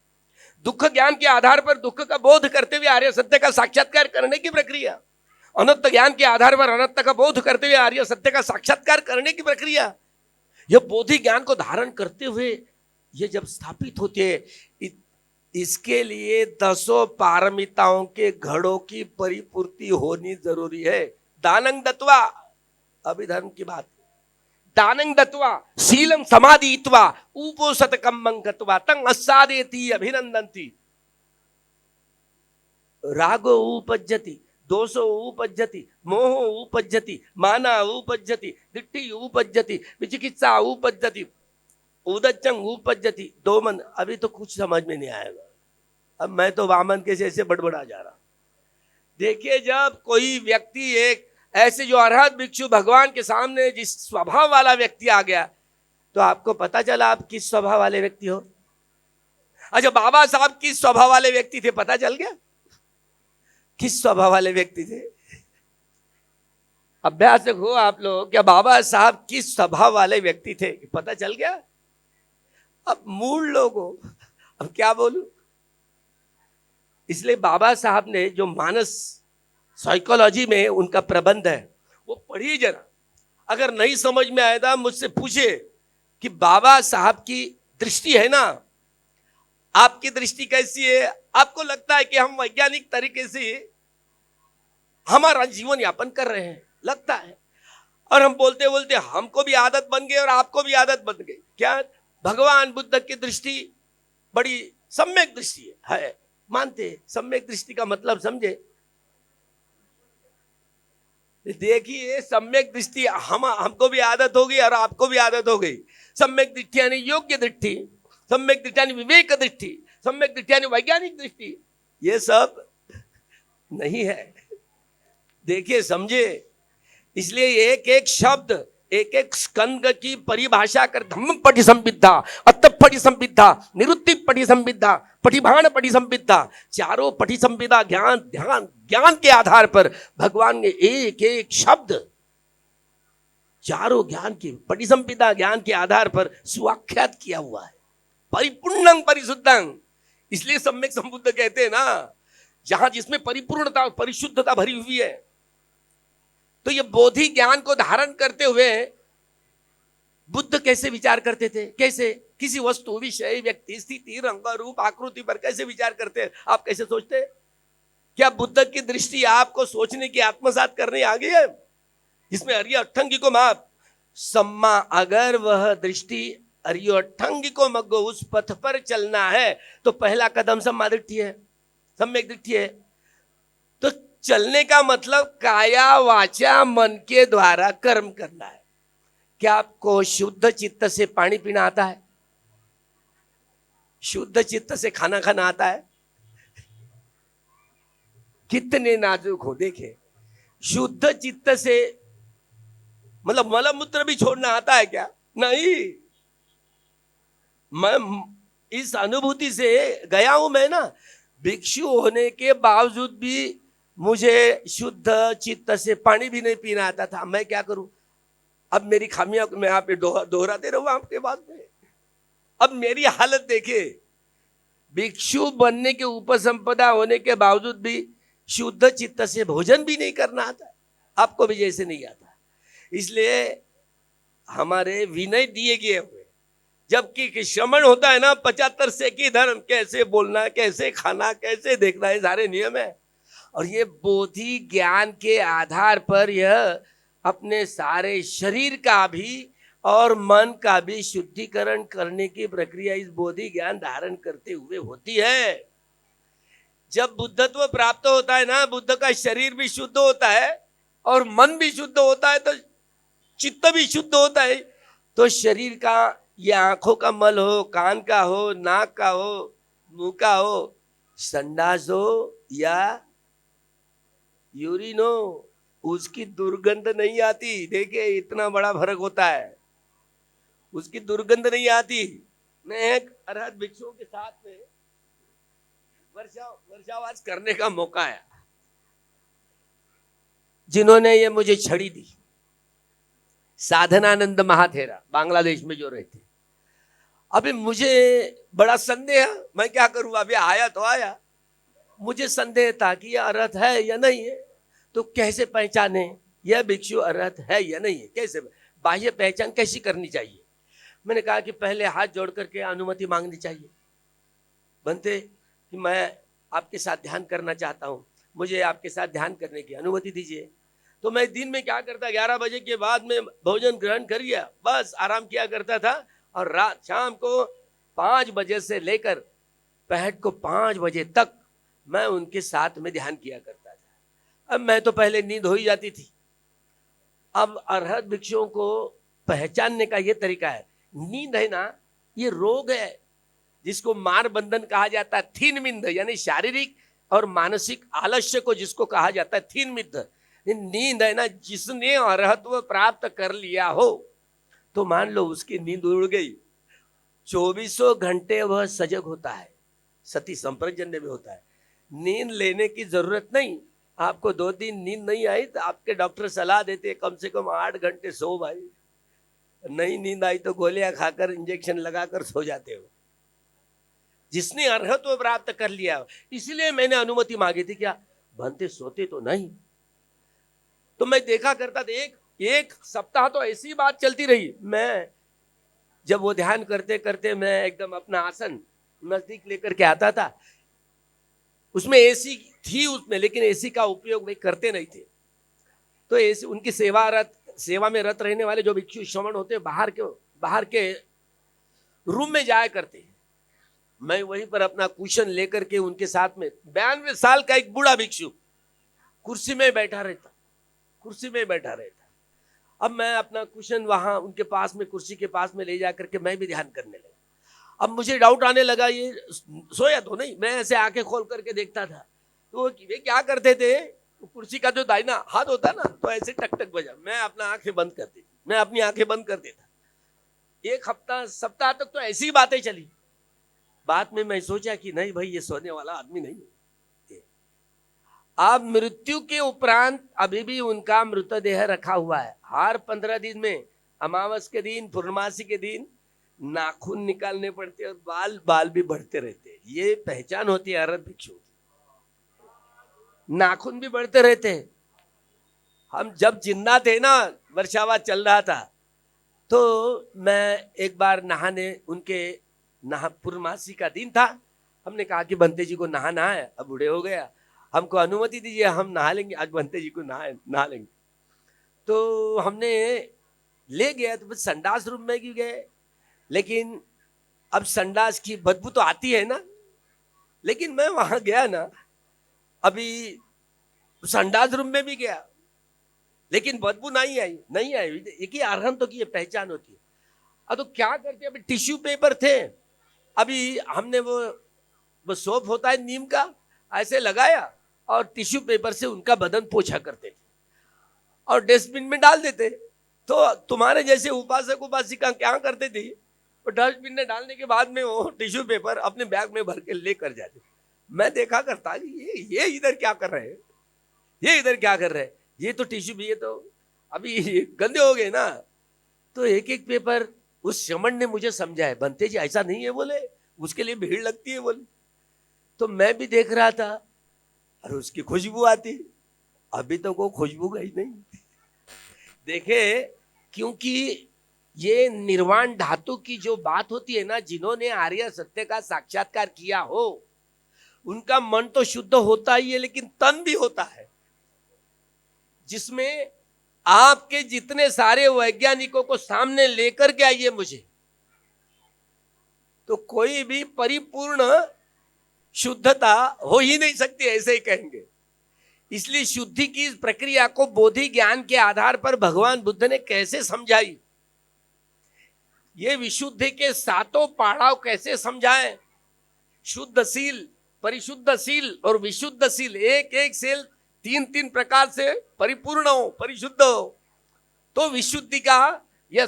दुख ज्ञान के आधार पर दुख का बोध करते हुए आर्य सत्य का साक्षात्कार करने की प्रक्रिया, अनंत ज्ञान के आधार पर अनंत का बोध करते हुए आर्य सत्य का साक्षात्कार करने की प्रक्रिया, यह बोधि ज्ञान को धारण करते हुए ये जब स्थापित होती है, इसके लिए 10 पारमिताओं के घड़ों की परिपूर्ति होनी जरूरी है। दानं दत्वा, अभिधर्म की बात, दानं दत्वा शीलं समाधीत्वा उपोषतकं मंगत्वा तं अस्सादेति अभिनंदन्ति। रागो उपज्जति, दोषो उपज्जति, मोहो उपज्जति, माना उपज्जति, दिट्ठी उपज्जति, विचिकित्सा उपज्जति, उदच्चंग उपज्जति। दो मन, अभी तो कुछ समझ में नहीं आएगा, अब मैं तो वामन के जैसे बड़बड़ा जा रहा। देखिए, जब कोई व्यक्ति एक ऐसे जो अरहत भिक्षु भगवान के सामने जिस स्वभाव वाला व्यक्ति आ गया, तो आपको पता चला आप किस स्वभाव वाले व्यक्ति हो। अच्छा, बाबा साहब किस स्वभाव वाले व्यक्ति थे, पता चल गया किस स्वभाव वाले व्यक्ति थे। अभ्यास हो आप लोग, क्या बाबा साहब किस स्वभाव वाले व्यक्ति थे, पता चल गया। अब मूल लोगों, अब क्या बोलूं। इसलिए बाबा साहब ने जो मानस साइकोलॉजी में उनका प्रबंध है वो पढ़िए जरा। अगर नहीं समझ में आएगा मुझसे पूछे कि बाबा साहब की दृष्टि है ना, आपकी दृष्टि कैसी है। आपको लगता है कि हम वैज्ञानिक तरीके से हमारा जीवन यापन कर रहे हैं, लगता है, और हम बोलते बोलते हमको भी आदत बन गई और आपको भी आदत बन गई। क्या भगवान बुद्ध की दृष्टि बड़ी सम्यक दृष्टि है, मानते। सम्यक दृष्टि का मतलब समझे। देखिए, सम्यक दृष्टि हमको भी आदत हो गई और आपको भी आदत हो गई। सम्यक दृष्टि यानी योग्य दृष्टि, सम्यक दृष्टि यानी विवेक दृष्टि, सम्यक दृष्टि यानी वैज्ञानिक दृष्टि। ये सब नहीं है, देखिए समझे। इसलिए एक एक शब्द, एक एक स्कंद की परिभाषा कर, धम्म पटि संविद्धा, अत्त पटि संविद्धा, निरुक्ति पटि संविद्धा, पटिभाण पटि संविद्धा, चारों पटि संविदा ज्ञान ध्यान ज्ञान के आधार पर भगवान ने एक एक शब्द चारों ज्ञान की पटि संविदा ज्ञान के आधार पर सुआख्यात किया हुआ है। परिपूर्णं परिशुद्धं, इसलिए सम्यक संबुद्ध कहते हैं ना, जहां जिसमें परिपूर्णता परिशुद्धता भरी हुई है। तो ये बोधि ज्ञान को धारण करते हुए बुद्ध कैसे विचार करते थे, कैसे किसी वस्तु विषय व्यक्ति स्थिति रंग रूप आकृति पर कैसे विचार करते हैं, आप कैसे सोचते। क्या बुद्ध की दृष्टि आपको सोचने की आत्मसात करने आ गई है, जिसमें अर्य अट्ठंगी को माप सम्मा, अगर वह दृष्टि अर्य अट्ठंगी को मग्गो उस पथ पर चलना है तो पहला कदम सम्मा दृष्टि है, सम्यक दृष्टि है। तो चलने का मतलब काया वाचा मन के द्वारा कर्म करना है। क्या आपको शुद्ध चित्त से पानी पीना आता है, शुद्ध चित्त से खाना खाना आता है। कितने नाजुक हो, देखे। शुद्ध चित्त से मतलब मल मूत्र भी छोड़ना आता है क्या, नहीं। मैं इस अनुभूति से गया हूं मैं ना, भिक्षु होने के बावजूद भी मुझे शुद्ध चित्त से पानी भी नहीं पीना आता था। मैं क्या करूं, अब मेरी खामियां मैं आप दोहराते रहूं आपके बाद में। अब मेरी हालत देखे, भिक्षु बनने के उपसंपदा होने के बावजूद भी शुद्ध चित्त से भोजन भी नहीं करना आता, आपको भी जैसे नहीं आता। इसलिए हमारे विनय दिए गए हुए, जबकि श्रमण होता है ना 75 से की धर्म, कैसे बोलना, कैसे खाना, कैसे देखना, ये सारे नियम है। और ये बोधि ज्ञान के आधार पर यह अपने सारे शरीर का भी और मन का भी शुद्धिकरण करने की प्रक्रिया इस बोधि ज्ञान धारण करते हुए होती है। जब बुद्धत्व प्राप्त होता है ना, बुद्ध का शरीर भी शुद्ध होता है और मन भी शुद्ध होता है, तो चित्त भी शुद्ध होता है। तो शरीर का, ये आंखों का मल हो, कान का हो, नाक का हो, मुंह का हो, संडास हो या यूरिन हो, उसकी दुर्गंध नहीं आती। देखिए, इतना बड़ा फर्क होता है, उसकी दुर्गंध नहीं आती। मैं एक अरहत भिक्षुओं के साथ में वर्षावास करने का मौका आया, जिन्होंने ये मुझे छड़ी दी, साधनानंद महाथेरा, बांग्लादेश में जो रहते। अभी मुझे बड़ा संदेह, मैं क्या करूं, अभी आया तो आया, मुझे संदेह था कि यह अरहत है या नहीं है। तो कैसे पहचाने यह भिक्षु अरहत है या नहीं है, कैसे बाह्य पहचान कैसी करनी चाहिए। मैंने कहा कि पहले हाथ जोड़ करके अनुमति मांगनी चाहिए। बनते कि मैं आपके साथ ध्यान करना चाहता हूँ, मुझे आपके साथ ध्यान करने की अनुमति दीजिए। तो मैं दिन में क्या करता, 11 बजे के बाद में भोजन ग्रहण कर लिया, बस आराम किया करता था। और रात शाम को 5 बजे से लेकर पहट को 5 बजे तक मैं उनके साथ में ध्यान किया करता था। अब मैं तो पहले नींद हो ही जाती थी। अब अरहत भिक्षुओं को पहचानने का ये तरीका है। नींद है ना, ये रोग है जिसको मार बंधन कहा जाता है, थीन मिंद, यानी शारीरिक और मानसिक आलस्य को जिसको कहा जाता है थीन मिंद। नींद है ना, जिसने अरहत्व प्राप्त कर लिया हो तो मान लो उसकी नींद उड़ गई, 24 घंटे वह सजग होता है, सती संप्रजन्य में होता है। नींद लेने की जरूरत नहीं। आपको 2 दिन नींद नहीं आई तो आपके डॉक्टर सलाह देते कम से कम 8 घंटे सो भाई। नहीं नींद आई तो गोलियां खाकर इंजेक्शन लगाकर सो जाते हो। जिसने अर्हत्व प्राप्त कर लिया, इसलिए मैंने अनुमति मांगी थी। क्या बनते सोते तो नहीं? तो मैं देखा करता था, एक सप्ताह तो ऐसी बात चलती रही। मैं जब वो ध्यान करते करते मैं एकदम अपना आसन नजदीक लेकर के आता था, उसमें एसी थी उसमें, लेकिन एसी का उपयोग वे करते नहीं थे। तो एसी उनकी सेवा में रत रहने वाले जो भिक्षु श्रमण होते बाहर के रूम में जाया करते। मैं वहीं पर अपना कुशन लेकर के उनके साथ में 92 साल का एक बूढ़ा भिक्षु कुर्सी में बैठा रहता। अब मैं अपना कुशन वहां उनके पास में, कुर्सी के पास में ले जाकर के मैं भी ध्यान करने लगा। अब मुझे डाउट आने लगा, ये सोया तो नहीं। मैं ऐसे आंखें खोल करके देखता था तो वे क्या करते थे, कुर्सी का जो दाहिना हाथ होता ना, तो ऐसे टक टक बजा, मैं अपना आंखें बंद कर देती, मैं अपनी आंखें बंद कर देता। एक सप्ताह तक तो ऐसी बातें चली। बाद में मैं सोचा कि नहीं भाई, ये सोने वाला आदमी नहीं है। अब मृत्यु के उपरांत अभी भी उनका मृतदेह रखा हुआ है। हर 15 दिन में, अमावस के दिन, पूर्णमासी के दिन नाखून निकालने पड़ते और बाल भी बढ़ते रहते हैं। ये पहचान होती है अरहत भिक्षु की। नाखून भी बढ़ते रहते हैं। हम जब जिंदा थे ना, वर्षावात चल रहा था, तो मैं एक बार पूर्णमासी का दिन था। हमने कहा कि बंते जी को नहाना है, अब बूढ़े हो गया, हमको अनुमति दीजिए, हम नहा लेंगे आज, बंते जी को नहा लेंगे। तो हमने ले गया, तो बस संडास रूम में गए। लेकिन अब संडास की बदबू तो आती है ना, लेकिन मैं वहां गया ना, अभी संडास रूम में भी गया, लेकिन बदबू नहीं आई। एक ही अरहंतों की ये पहचान होती है। अब तो क्या करते, अभी टिश्यू पेपर थे, अभी हमने वो सोप होता है नीम का, ऐसे लगाया और टिश्यू पेपर से उनका बदन पोछा करते थे और डस्टबिन में डाल देते। तो तुम्हारे जैसे उपासक उपासिका क्या करते थे, वो डस्टबिन में डालने के बाद में वो टिश्यू पेपर अपने बैग में भर के लेकर जाते। मैं देखा करता ये इधर क्या कर रहे हैं, ये तो टिश्यू भी, ये तो अभी गंदे हो गए ना। तो एक एक पेपर उस श्रमण ने मुझे समझाया, बनते जी ऐसा नहीं है बोले, उसके लिए भीड़ लगती है बोले। तो मैं भी देख रहा था, और उसकी खुशबू आती, अभी तो वो खुशबू गई नहीं। देखे, क्योंकि ये निर्वाण धातु की जो बात होती है ना, जिन्होंने आर्य सत्य का साक्षात्कार किया हो, उनका मन तो शुद्ध होता ही है, लेकिन तन भी होता है, जिसमें आपके जितने सारे वैज्ञानिकों को सामने लेकर के आइए मुझे, तो कोई भी परिपूर्ण शुद्धता हो ही नहीं सकती, ऐसे ही कहेंगे। इसलिए शुद्धि की इस प्रक्रिया को बोधि ज्ञान के आधार पर भगवान बुद्ध ने कैसे समझाई, ये विशुद्धि के 7 पड़ाव कैसे समझाए, शुद्धशील, परिशुद्धशील और विशुद्धशील, एक एक सेल 3 प्रकार से परिपूर्ण हो, परिशुद्ध हो, तो विशुद्धि का यह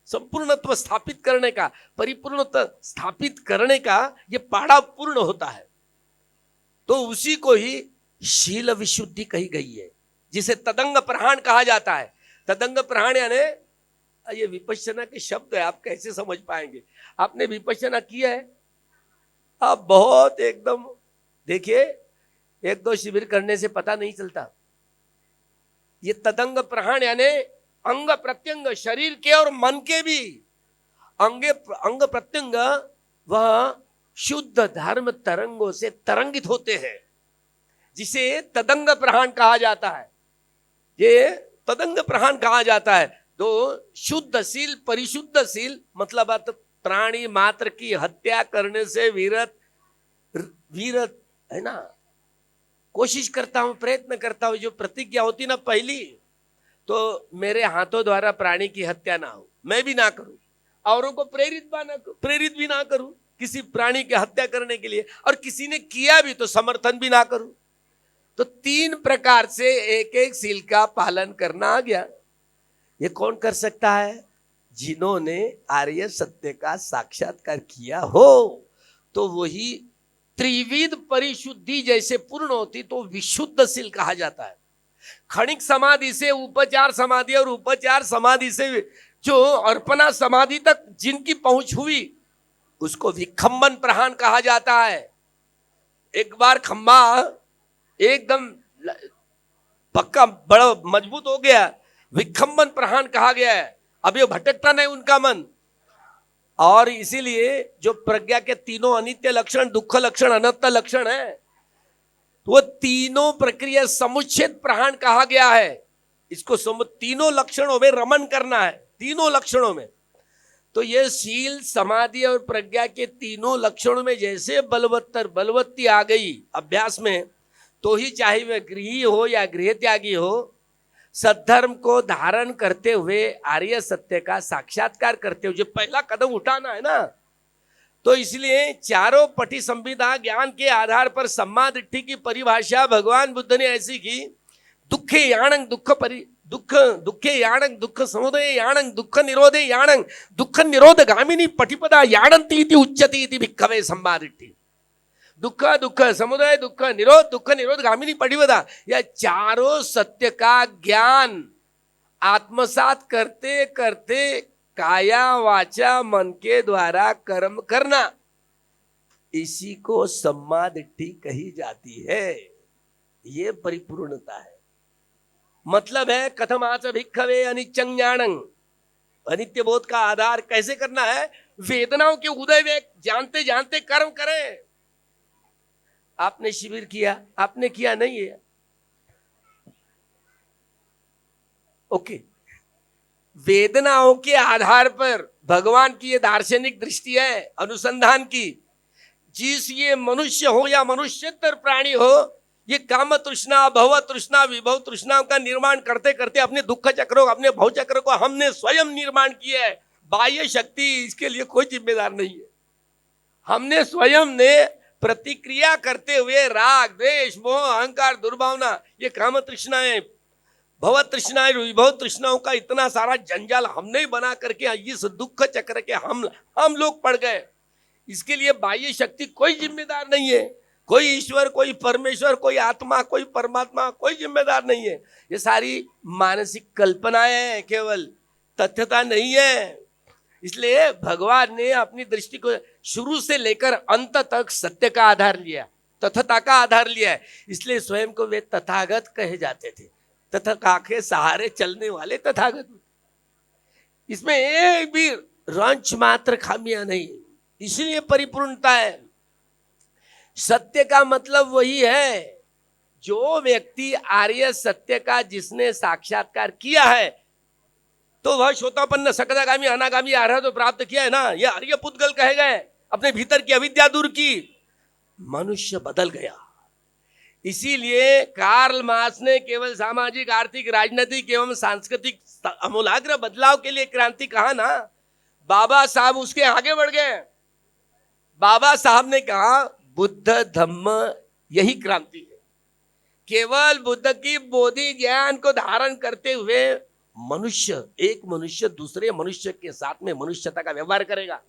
संपूर्णत्व स्थापित करने का, परिपूर्णत्व स्थापित करने का ये पाड़ा पूर्ण होता है। तो उसी को ही शील विशुद्धि कही गई है, जिसे तदंग प्रहाण कहा जाता है। तदंग प्रहाण यानी ये विपश्यना के शब्द है, आप कैसे समझ पाएंगे? आपने विपश्यना किया है, आप बहुत एकदम देखिए, 1-2 शिविर करने से पता नहीं चलता। ये तदंग प्रहाण यानी अंग प्रत्यंग, शरीर के और मन के भी अंग प्रत्यंग वह शुद्ध धर्म तरंगों से तरंगित होते हैं। जिसे तदंग प्रहाण कहा जाता है। ये तदंग प्रहाण कहा जाता है। तो शुद्धशील परिशुद्धशील मतलब अर्थ प्राणी मात्र की हत्या करने से विरत विरत है ना, कोशिश करता हूं, प्रयत्न करता हूं। जो प्रतिज्ञा होती ना पहली, तो मेरे हाथों द्वारा प्राणी की हत्या ना हो, मैं भी ना करूं, औरों को प्रेरित भी ना करूं किसी प्राणी की हत्या करने के लिए, और किसी ने किया भी तो समर्थन भी ना करूं। तो 3 प्रकार से एक एक सील का पालन करना आ गया। ये कौन कर सकता है? जिन्होंने आर्य सत्य का साक्षात्कार किया हो। तो वही त्रिविध परिशुद्धि जैसे पूर्ण होती तो विशुद्धशील कहा जाता है। क्षणिक समाधि से उपचार समाधि और उपचार समाधि से जो अर्पणा समाधि तक जिनकी पहुंच हुई उसको विखंबन प्रहाण कहा जाता है। एक बार खंबा एकदम पक्का बड़ा मजबूत हो गया, विखंबन प्रहाण कहा गया है। अब ये भटकता नहीं उनका मन। और इसीलिए जो प्रज्ञा के तीनों अनित्य लक्षण, दुख लक्षण, अनंत लक्षण है, वो तीनों प्रक्रिया समुच्छेद प्रहाण कहा गया है। इसको तीनों लक्षणों में रमन करना है, तीनों लक्षणों में। तो ये शील समाधि और प्रज्ञा के तीनों लक्षणों में जैसे बलवत्ती आ गई अभ्यास में, तो ही चाहे वह गृही हो या गृह त्यागी हो, सद्धर्म को धारण करते हुए आर्य सत्य का साक्षात्कार करते हुए जो पहला कदम उठाना है ना, तो इसलिए चारों पटी संविदा ज्ञान के आधार पर सम्मा दृष्टि की परिभाषा भगवान बुद्ध ने ऐसी की, दुखे याणंग दुखे याणंग दुख समुदय याणंग दुख निरोधे याणंग दुख निरोध गामिनी पटिपदा याणंती इति उच्यते इति भिक्खवे सम्मा दृष्टि। दुख समुदय दुख निरोध गामिनी पटिपदा, यह चारों सत्य का ज्ञान आत्मसात करते करते काया वाचा मन के द्वारा कर्म करना, इसी को सम्मा दृष्टि कही जाती है। ये परिपूर्णता है। मतलब है कथमाच भिक्खवे अनित्यं ज्ञानं, अनित्य बोध का आधार कैसे करना है? वेदनाओं के उदय में जानते जानते कर्म करें। आपने शिविर किया, आपने किया नहीं है, ओके। वेदनाओं के आधार पर भगवान की ये दार्शनिक दृष्टि है अनुसंधान की। जिस ये मनुष्य हो या मनुष्यतर प्राणी हो, ये काम तृष्णा, भव तृष्णा, विभव तृष्णा का निर्माण करते करते अपने दुख चक्रों, अपने भव चक्र को हमने स्वयं निर्माण किया है। बाह्य शक्ति इसके लिए कोई जिम्मेदार नहीं है। हमने स्वयं ने प्रतिक्रिया करते हुए राग, द्वेष, मोह, अहंकार, दुर्भावना, ये काम तृष्णाएं, भव तृष्णाएं, विभव तृष्णाओं का इतना सारा जंजाल हमने ही बना करके इस दुख चक्र के हम लोग पड़ गए। इसके लिए बाह्य शक्ति कोई जिम्मेदार नहीं है। कोई ईश्वर, कोई परमेश्वर, कोई आत्मा, कोई परमात्मा, कोई जिम्मेदार नहीं है। ये सारी मानसिक कल्पनाएं हैं, केवल तथ्यता नहीं है। इसलिए भगवान ने अपनी दृष्टि को शुरू से लेकर अंत तक सत्य का आधार लिया, तथता का आधार लिया है। इसलिए स्वयं को वे तथागत कहे जाते थे, तथा के सहारे चलने वाले तथागत। इसमें एक भी रंच मात्र खामियां नहीं, इसलिए परिपूर्णता है। सत्य का मतलब वही है, जो व्यक्ति आर्य सत्य का जिसने साक्षात्कार किया है, तो वह श्रोतापन्न सकदागामी अनागामी आर्य तो प्राप्त किया है ना। यह आर्य पुद्गल कहे गए, अपने भीतर की अविद्या दूर की, मनुष्य बदल गया। इसीलिए कार्ल मार्क्स ने केवल सामाजिक, आर्थिक, राजनीतिक एवं सांस्कृतिक आमूलाग्र बदलाव के लिए क्रांति कहा ना, बाबा साहब उसके आगे बढ़ गए। बाबा साहब ने कहा बुद्ध धम्म यही क्रांति है। केवल बुद्ध की बोधि ज्ञान को धारण करते हुए मनुष्य, एक मनुष्य दूसरे मनुष्य के साथ में मनुष्यता का व्यवहार करेगा।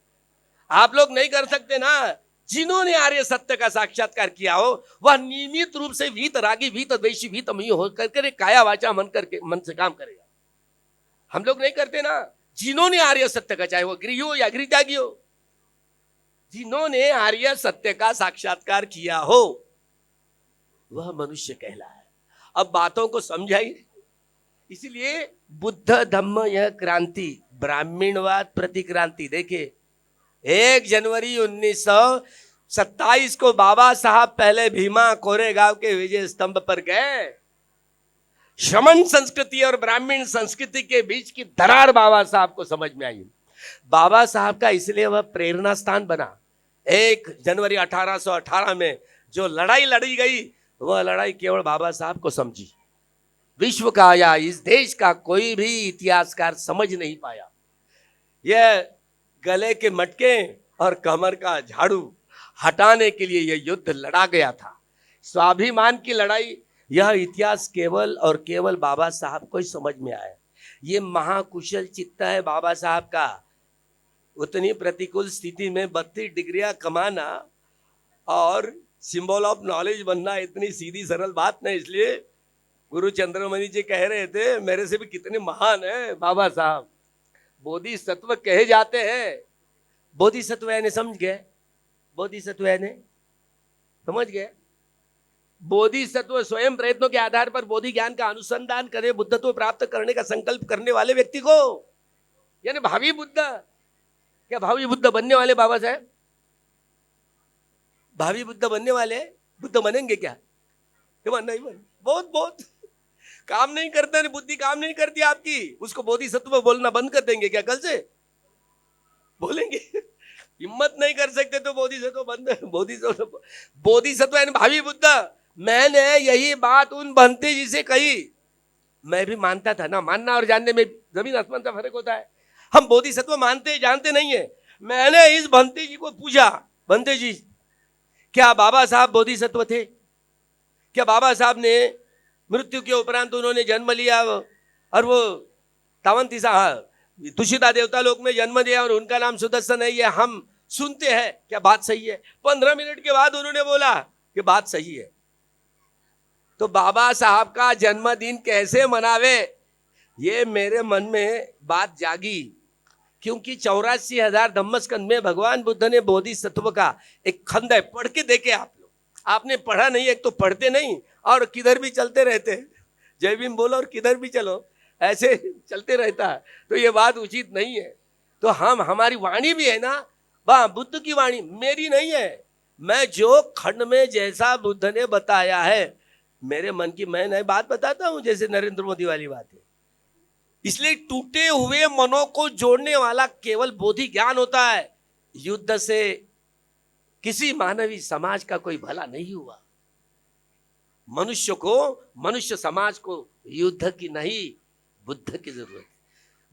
आप लोग नहीं कर सकते ना। जिन्होंने आर्य सत्य का साक्षात्कार किया हो, वह नियमित रूप से वीत रागी, वीत द्वेषी, वीत मई हो करके काया वाचा मन से काम करेगा। हम लोग नहीं करते ना। जिन्होंने आर्य सत्य का, चाहे वो गृही हो या गृह त्यागी हो, जिन्होंने आर्य सत्य का साक्षात्कार किया हो, वह मनुष्य कहलाए। अब बातों को समझाइए। इसलिए बुद्ध धम्म यह क्रांति, ब्राह्मणवाद प्रतिक्रांति। देखिए 1 जनवरी 27 को बाबा साहब पहले भीमा कोरेगांव के विजय स्तंभ पर गए। शमन संस्कृति और ब्राह्मण संस्कृति के बीच की दरार बाबा साहब को समझ में आई। बाबा साहब का इसलिए वह प्रेरणा स्थान बना। 1 जनवरी 1818 में जो लड़ाई लड़ी गई, वह लड़ाई केवल बाबा साहब को समझी। विश्व का या इस देश का कोई भी इतिहासकार समझ नहीं पाया। यह गले के मटके और कमर का झाड़ू हटाने के लिए यह युद्ध लड़ा गया था। स्वाभिमान की लड़ाई, यह इतिहास केवल और केवल बाबा साहब को ही समझ में आया। ये महाकुशल चित्त है बाबा साहब का। उतनी प्रतिकूल स्थिति में 32 डिग्रियां कमाना और सिंबल ऑफ नॉलेज बनना इतनी सीधी सरल बात नहीं। इसलिए गुरु चंद्रमणि जी कह रहे थे, मेरे से भी कितने महान है बाबा साहब। बोधिसत्व कहे जाते हैं। बोधिसत्व यानी समझ गए? बोधिसत्व यानी समझ गए? बोधिसत्व स्वयं प्रयत्नों के आधार पर बोधि ज्ञान का अनुसंधान करे, बुद्धत्व प्राप्त करने का संकल्प करने वाले व्यक्ति को, यानी भावी बुद्ध। क्या भावी बुद्ध बनने वाले बाबा साहब? भावी बुद्ध बनने वाले? बुद्ध बनेंगे क्या? नहीं बन, बहुत काम नहीं करता, बुद्धि काम नहीं करती आपकी। उसको बोधिसत्व बोलना बंद कर देंगे क्या? कल से बोलेंगे? हिम्मत नहीं कर सकते तो बोधिसत्व बंद। बोधिसत्व यानी भावी बुद्ध। मैंने यही बात उन भंते जी से कही। मैं भी मानता था ना, मानना और जानने में जमीन आसमान का फर्क होता है। हम बोधिसत्व मानते जानते नहीं है। मैंने इस भंते जी को पूछा, भंते जी क्या बाबा साहब बोधिसत्व थे? क्या बाबा साहब ने मृत्यु के उपरांत उन्होंने जन्म लिया और वो तावंतिसा तुषिता देवता लोक में जन्म दिया और उनका नाम सुदर्शन है, ये हम सुनते हैं, क्या बात सही है? 15 मिनट के बाद उन्होंने बोला कि बात सही है। तो बाबा साहब का जन्मदिन कैसे मनावे, ये मेरे मन में बात जागी। क्योंकि 84,000 धम्मस्कंद में भगवान बुद्ध ने बोधिसत्व का एक खंड है, पढ़ के देखे आप लोग। आपने पढ़ा नहीं, एक तो पढ़ते नहीं और किधर भी चलते रहते। जय भीम बोलो और किधर भी चलो, ऐसे चलते रहता है, तो ये बात उचित नहीं है। तो हमारी वाणी भी है ना, वह बुद्ध की वाणी मेरी नहीं है। मैं जो खंड में जैसा बुद्ध ने बताया है, मेरे मन की मैं नई बात बताता हूं, जैसे नरेंद्र मोदी वाली बात है। इसलिए टूटे हुए मनों को जोड़ने वाला केवल बोधि ज्ञान होता है। युद्ध से किसी मानवीय समाज का कोई भला नहीं हुआ। मनुष्य को, मनुष्य समाज को युद्ध की नहीं, बुद्ध की जरूरत है।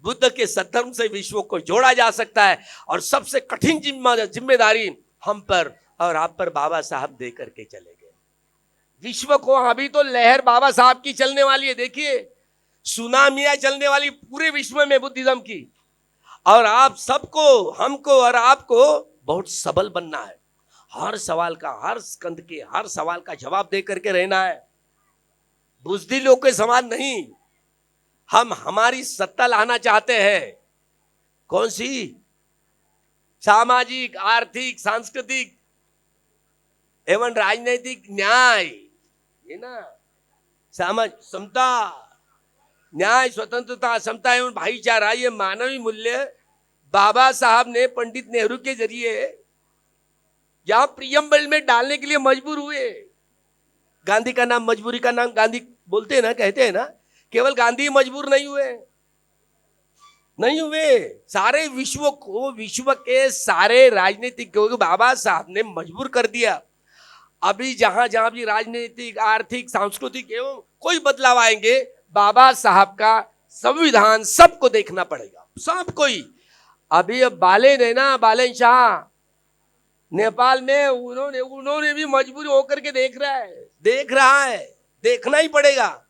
बुद्ध के सद्धर्म से विश्व को जोड़ा जा सकता है। और सबसे कठिन जिम्मेदारी हम पर और आप पर बाबा साहब दे करके चले गए। विश्व को अभी तो लहर बाबा साहब की चलने वाली है। देखिए, सुनामियां चलने वाली पूरे विश्व में बुद्धिज्म की। और आप सबको, हमको और आपको बहुत सबल बनना है। हर सवाल का, हर स्कंद के हर सवाल का जवाब दे करके रहना है। बुजदिलों के समान नहीं। हम हमारी सत्ता लाना चाहते हैं। कौन सी? सामाजिक, आर्थिक, सांस्कृतिक एवं राजनीतिक न्याय, ये ना, समाज समता, न्याय, स्वतंत्रता, समता एवं भाईचारा, ये मानवीय मूल्य बाबा साहब ने पंडित नेहरू के जरिए जहां प्रियम्बल में डालने के लिए मजबूर हुए। गांधी का नाम, मजबूरी का नाम गांधी बोलते हैं ना, कहते हैं ना। केवल गांधी मजबूर नहीं हुए, सारे विश्व को, विश्व के सारे राजनीतिक को बाबा साहब ने मजबूर कर दिया। अभी जहां जहां भी राजनीतिक, आर्थिक, सांस्कृतिक एवं कोई बदलाव आएंगे, बाबा साहब का संविधान सबको देखना पड़ेगा, सबको ही। अभी अब बालेन है ना, बालेन शाह नेपाल में, उन्होंने भी मजबूरी होकर के देख रहा है, देखना ही पड़ेगा।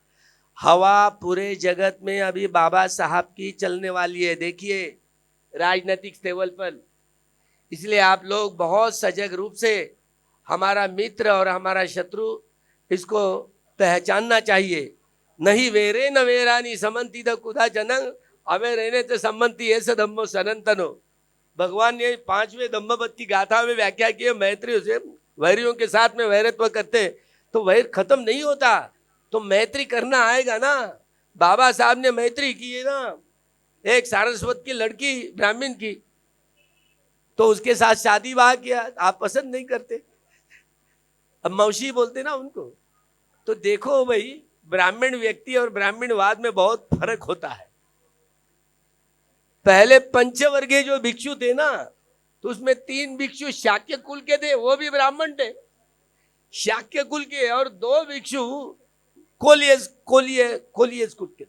हवा पूरे जगत में अभी बाबा साहब की चलने वाली है। देखिए, राजनीतिक लेवल पर। इसलिए आप लोग बहुत सजग रूप से, हमारा मित्र और हमारा शत्रु, इसको पहचानना चाहिए। नहीं वेरे न वेरानी समंती द कुदा जनंग, अवे रहने तो सम्मति ऐसे धम्मो सनंतनो। भगवान ने 5वें धम्मपद की गाथा में व्याख्या की है, मैत्रियों से, वैरियों के साथ में वैरत्व करते तो वैर खत्म नहीं होता, तो मैत्री करना आएगा ना। बाबा साहब ने मैत्री की है ना। एक सारस्वत की लड़की ब्राह्मण की, तो उसके साथ शादी वाह किया, आप पसंद नहीं करते, अब मौसी बोलते ना उनको। तो देखो भाई, ब्राह्मण व्यक्ति और ब्राह्मणवाद में बहुत फर्क होता है। पहले पंचवर्गीय जो भिक्षु थे ना, तो उसमें 3 भिक्षु शाक्य कुल के थे, वो भी ब्राह्मण थे शाक्य कुल के, और 2 भिक्षु कोलियस कुल के थे।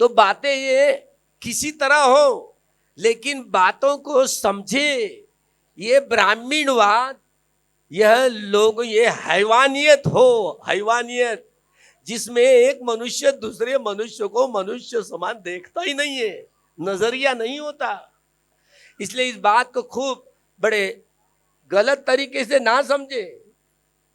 तो बातें ये किसी तरह हो, लेकिन बातों को समझे। ये ब्राह्मणवाद, यह लोग, ये हैवानियत हो, हैवानियत जिसमें एक मनुष्य दूसरे मनुष्य को मनुष्य समान देखता ही नहीं है, नजरिया नहीं होता। इसलिए इस बात को खूब बड़े गलत तरीके से ना समझे।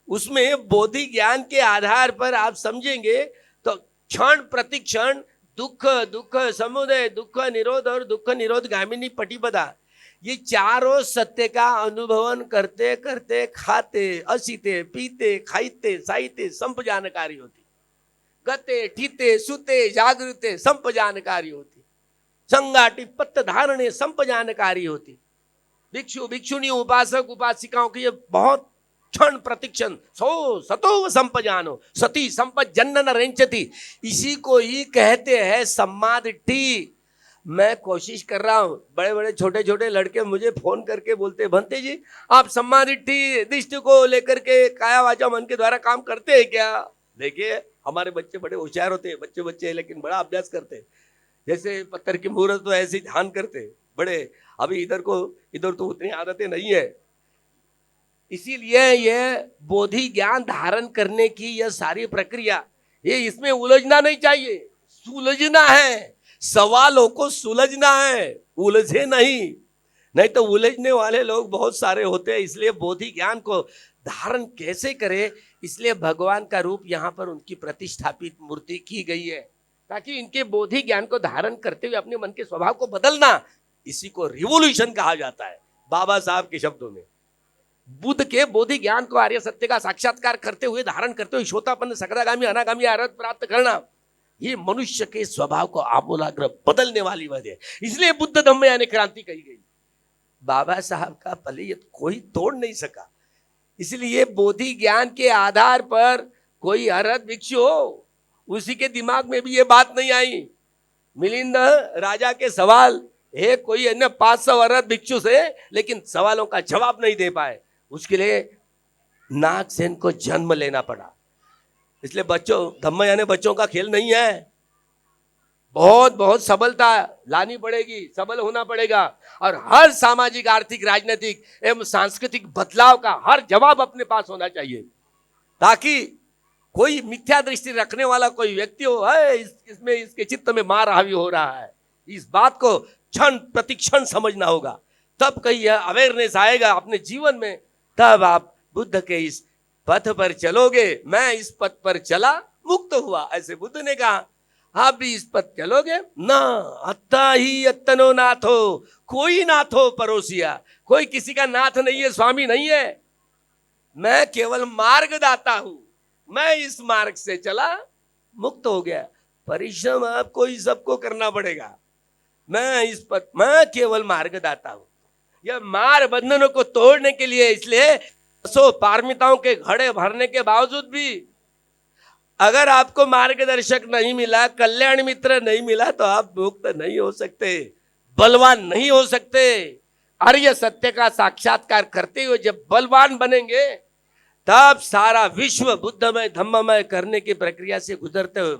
उसमें बोधि ज्ञान के आधार पर आप समझेंगे तो क्षण प्रतिक्षण दुख, दुख समुदय, दुख निरोध और दुख निरोध गामिनी पटिपदा, ये चारों सत्य का अनुभवन करते करते खाते, असीते, पीते, खाइते, साइते संप जानकारी होती, गते ठीते सुते जागृते संप जानकारी होती, संगाटी पत्त धारणे संप जानकारी होती। भिक्षु भिक्षुणी उपासक उपासिकाओं की ये बहुत क्षण प्रतिक्षण सो सतो संप जानो सती संपत जन्नन रेंचती, इसी को ही कहते हैं सम्मादिट्ठी। मैं कोशिश कर रहा हूं, बड़े बड़े छोटे छोटे लड़के मुझे फोन करके बोलते हैं, भंते जी आप सम्मादिट्ठी दृष्टि को लेकर के काया वाचा मन के द्वारा काम करते हैं क्या? देखिए हमारे बच्चे बड़े होशियार होते हैं, बच्चे बच्चे हैं लेकिन बड़ा अभ्यास करते हैं। जैसे पत्थर की मुहूर्त तो ऐसे ही ध्यान करते बड़े, अभी इधर तो उतनी आदतें नहीं है। इसीलिए यह बोधि ज्ञान धारण करने की यह सारी प्रक्रिया, ये इसमें उलझना नहीं चाहिए, सुलझना है, सवालों को सुलझना है, उलझे नहीं तो उलझने वाले लोग बहुत सारे होते हैं। इसलिए बोधि ज्ञान को धारण कैसे करे, इसलिए भगवान का रूप यहाँ पर उनकी प्रतिष्ठापित मूर्ति की गई है, ताकि इनके बोधि ज्ञान को धारण करते हुए अपने मन के स्वभाव को बदलना, इसी को रिवोल्यूशन कहा जाता है बाबा साहब के शब्दों में। बुद्ध के बोधि ज्ञान को आर्य सत्य का साक्षात्कार करते हुए, धारण करते हुए श्रोतापन्न सकदागामी अनागामी आरत प्राप्त करना, ये मनुष्य के स्वभाव को आमूलाग्र बदलने वाली वजह है। इसलिए बुद्ध धम्म यानी क्रांति कही गई। बाबा साहब का फलीयत कोई तोड़ नहीं सका। इसलिए बोधि ज्ञान के आधार पर कोई अरहत भिक्षु हो, उसी के दिमाग में भी ये बात नहीं आई। मिलिंद राजा के सवाल है कोई अन्य 500 अरहत भिक्षु से, लेकिन सवालों का जवाब नहीं दे पाए, उसके लिए नागसेन को जन्म लेना पड़ा। इसलिए बच्चों, धम्म यानी बच्चों का खेल नहीं है, बहुत बहुत सबलता लानी पड़ेगी, सबल होना पड़ेगा, और हर सामाजिक आर्थिक राजनीतिक एवं सांस्कृतिक बदलाव का हर जवाब अपने पास होना चाहिए, ताकि कोई मिथ्या दृष्टि रखने वाला कोई व्यक्ति हो, इसमें इसके चित्त में मार हावी हो रहा है, इस बात को क्षण प्रतिक्षण समझना होगा। तब कहीं यह अवेयरनेस आएगा अपने जीवन में, तब आप बुद्ध के इस पथ पर चलोगे। मैं इस पथ पर चला, मुक्त हुआ, ऐसे बुद्ध ने कहा। आप भी इस पथ चलोगे ना, अत्ता ही अत्तनो नाथो, कोई नाथो परोसिया, कोई किसी का नाथ नहीं है, स्वामी नहीं है, मैं केवल मार्गदाता हूं। मैं इस मार्ग से चला, मुक्त हो गया। परिश्रम आपको ही सबको करना पड़ेगा। मैं इस पथ, मैं केवल मार्गदाता हूं। यह मार बंधनों को तोड़ने के लिए, इसलिए पारमिताओं के घड़े भरने के बावजूद भी अगर आपको मार्गदर्शक नहीं मिला, कल्याण मित्र नहीं मिला, तो आप मुक्त नहीं हो सकते, बलवान नहीं हो सकते। आर्य सत्य का साक्षात्कार करते हुए जब बलवान बनेंगे, तब सारा विश्व बुद्धमय धम्ममय करने की प्रक्रिया से गुजरते हुए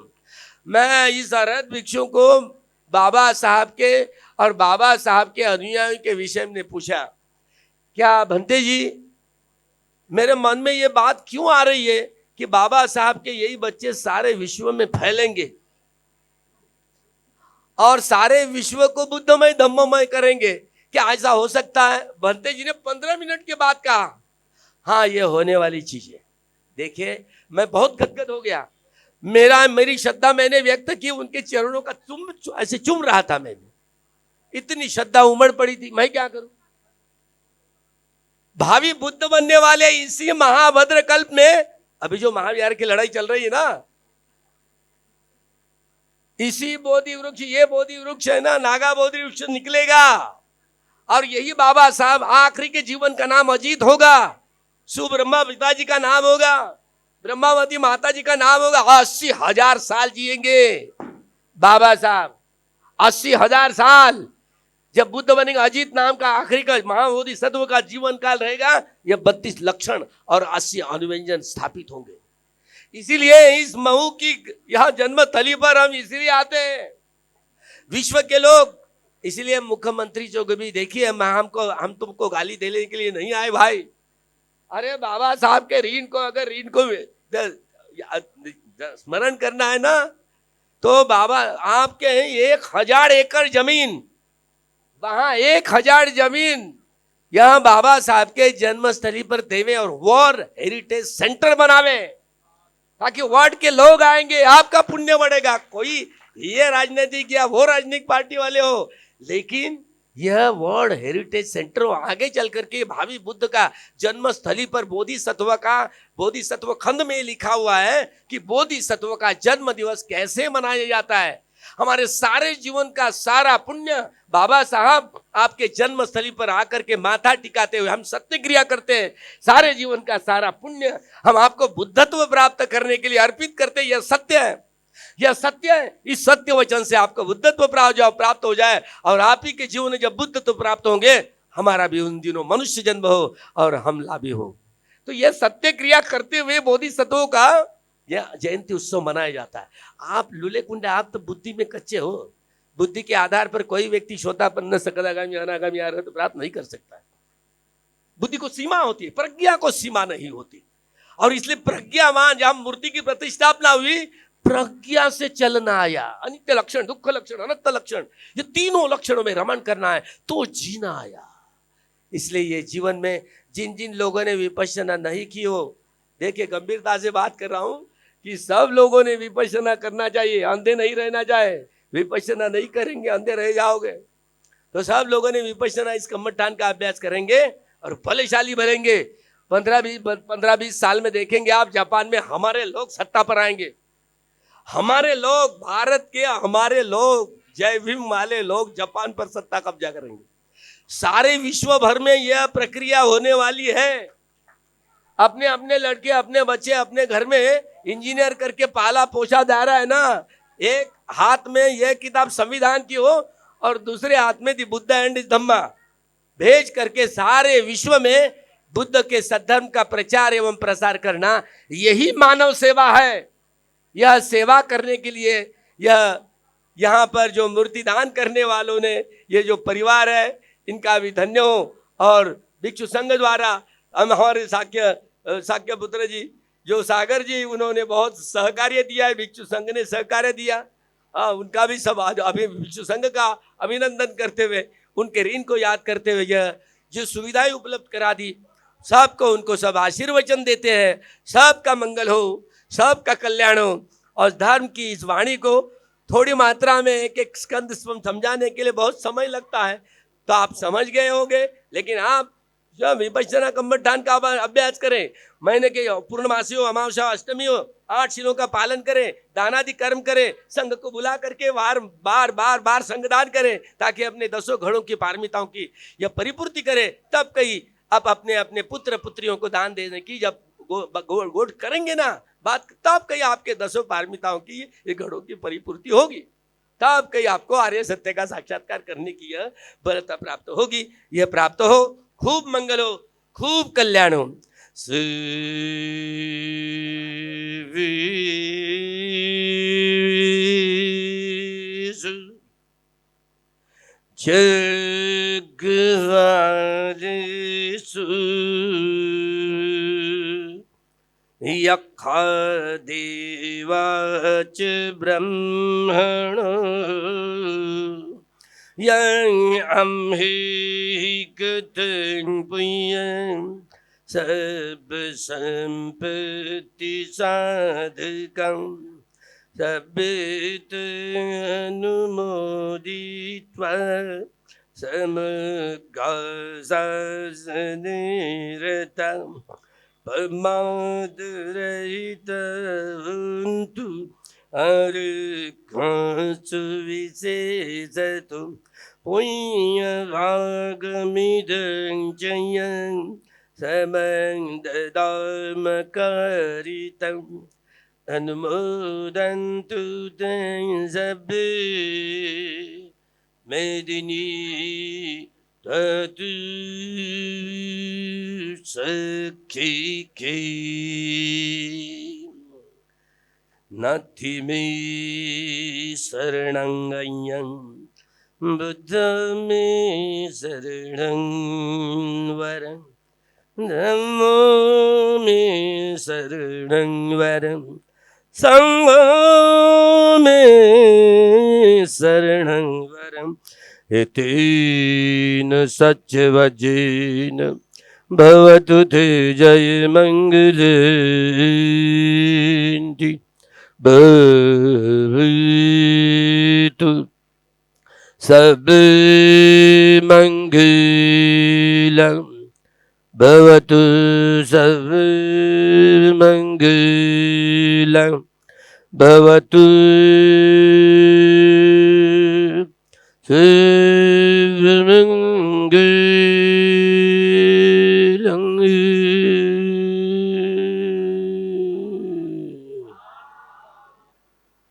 मैं इस अरहत भिक्षु को बाबा साहब के और बाबा साहब के अनुयायी के विषय में पूछा, क्या भंते जी मेरे मन में ये बात क्यों आ रही है कि बाबा साहब के यही बच्चे सारे विश्व में फैलेंगे और सारे विश्व को बुद्धमय धम्ममय करेंगे, क्या ऐसा हो सकता है? भंते जी ने 15 मिनट के बाद कहा, हाँ ये होने वाली चीज है। देखिए मैं बहुत गदगद हो गया, मेरी श्रद्धा मैंने व्यक्त की, उनके चरणों का ऐसे चूम रहा था, मैंने इतनी श्रद्धा उमड़ पड़ी थी, मैं क्या करूं। भावी बुद्ध बनने वाले इसी महाभद्र कल्प में, अभी जो महाविहार की लड़ाई चल रही है ना, इसी बोधि वृक्ष, ये बोधि वृक्ष है ना, नागा बोधि वृक्ष निकलेगा और यही बाबा साहब आखिरी के जीवन का नाम अजीत होगा, सुब्रह्मा पिताजी का नाम होगा, ब्रह्मावती माता जी का नाम होगा। 80,000 साल जिएंगे बाबा साहब, 80,000 साल। जब बुद्ध बनेगा, अजीत नाम का आखिरी का महाबोधि सत्व का जीवन काल रहेगा, यह 32 लक्षण और 80 अनुव्यंजन स्थापित होंगे। इसीलिए इस महू की यहां जन्म स्थली पर हम इसीलिए आते हैं, विश्व के लोग। इसलिए मुख्यमंत्री जो भी देखिए, हम तुमको गाली देने के लिए नहीं आए भाई। अरे बाबा साहब के ऋण को अगर ऋण को स्मरण करना है ना, तो बाबा आपके 1,000 एकड़ जमीन, वहां 1,000 जमीन यहां बाबा साहब के जन्मस्थली पर देवे और वॉर हेरिटेज सेंटर बनावे, ताकि वार्ड के लोग आएंगे, आपका पुण्य बढ़ेगा। कोई ये राजनीतिक या वो राजनीतिक पार्टी वाले हो, लेकिन यह वर्ल्ड हेरिटेज सेंटर आगे चल करके भावी बुद्ध का जन्मस्थली पर बोधिसत्व खंड में लिखा हुआ है कि बोधिसत्व का जन्म दिवस कैसे मनाया जाता है। हमारे सारे जीवन का सारा पुण्य बाबा साहब आपके जन्मस्थली पर आकर के माथा टिकाते हुए हम सत्य क्रिया करते हैं। सारे जीवन का सारा पुण्य हम आपको बुद्धत्व प्राप्त करने के लिए अर्पित करते हैं। यह सत्य है, यह सत्य है। इस सत्य वचन से आपको बुद्धत्व प्राप्त हो जाए, और आप ही के जीवन में जब बुद्धत्व प्राप्त होंगे, हमारा भी उन दिनों मनुष्य जन्म हो और हम लाभी हो। तो यह सत्य क्रिया करते हुए बोधिसत्वों का यह जयंती उत्सव मनाया जाता है। आप लूले कुंडे, आप तो बुद्धि में कच्चे हो। बुद्धि के आधार पर कोई व्यक्ति श्रोतापन्न सकलागामी अनागामी अर्हत प्राप्त नहीं कर सकता है। बुद्धि को सीमा होती है, प्रज्ञा को सीमा नहीं होती। और इसलिए प्रज्ञावान, जहां मूर्ति की प्रतिष्ठापना हुई, प्रज्ञा से चलना आया। अनित्य लक्षण, दुख लक्षण, अनंत लक्षण, ये तीनों लक्षणों में रमण करना है तो जीना आया। इसलिए ये जीवन में जिन जिन लोगों ने विपश्यना नहीं की हो, देखिए गंभीरता से बात कर रहा हूं कि सब लोगों ने विपश्यना करना चाहिए, अंधे नहीं रहना चाहिए। विपश्यना नहीं करेंगे अंधे रह जाओगे। तो सब लोगों ने विपश्यना इस कम्मठान का अभ्यास करेंगे और बलशाली बनेंगे। 15-20 साल में देखेंगे आप, जापान में हमारे लोग सत्ता पर आएंगे। हमारे लोग, भारत के हमारे लोग, जय भीम वाले लोग जापान पर सत्ता कब्जा करेंगे। सारे विश्व भर में यह प्रक्रिया होने वाली है। अपने अपने लड़के, अपने बच्चे अपने घर में इंजीनियर करके पाला पोसा जा रहा है ना। एक हाथ में यह किताब संविधान की हो और दूसरे हाथ में दी बुद्ध एंड धम्मा, भेज करके सारे विश्व में बुद्ध के सद्धर्म का प्रचार एवं प्रसार करना, यही मानव सेवा है। यह सेवा करने के लिए यह यहाँ पर जो मूर्ति दान करने वालों ने, ये जो परिवार है, इनका भी धन्य हो। और भिक्षु संघ द्वारा हमारे साक्य पुत्र जी, जो सागर जी, उन्होंने बहुत सहकार्य दिया है, भिक्षु संघ ने सहकार्य दिया। उनका भी सब अभी भिक्षु संघ का अभिनंदन करते हुए, उनके ऋण को याद करते हुए यह जो सुविधाएं उपलब्ध करा दी, सबको उनको सब आशीर्वचन देते हैं। सबका मंगल हो, सबका कल्याण हो। और धर्म की इस वाणी को थोड़ी मात्रा में एक एक स्कंद समझाने के लिए बहुत समय लगता है, तो आप समझ गए होंगे। लेकिन आप जब विपश्यना कम्मठान का अभ्यास करें, महीने के पूर्णमासियों, अमावस्या, अष्टमियों, 8 शिलों का पालन करें, दानादि कर्म करें, संघ को बुला करके बार संगदान करें, ताकि अपने 10 घड़ों की पारमिताओं की यह परिपूर्ति करें। तब कहीं आप अपने अपने पुत्र पुत्रियों को दान देने की जब गोड़ करेंगे ना बात, तब कहीं आपके 10 पारमिताओं की ये घड़ों की परिपूर्ति होगी। तब कहीं आपको आर्य सत्य का साक्षात्कार करने की यह बलता प्राप्त होगी। यह प्राप्त हो, खूब मंगल हो, खूब कल्याण हो। यक्षदेवाच ब्रह्मणो यंहिकतंपुयं सब संपत्ति साधकं सबित अनुमोदित्वा समगासनिरतं पमादरहितवन्तु अर्घ्यं सुविशेषतु पुण्यभागं समङ्गदामकारितम् अनुमोदन्तु ते सबे मेदिनी ततु सखी के नथि मे शरणं बुद्ध मे शरणं वरं धम्मो मे शरणं वरं संघो मे शरणं वरं एतेन सत्यवचेन भवतु ते जय मंगलेन्दि भवतु सबे मंगलम् भवतु सबे मंगलम् भवतु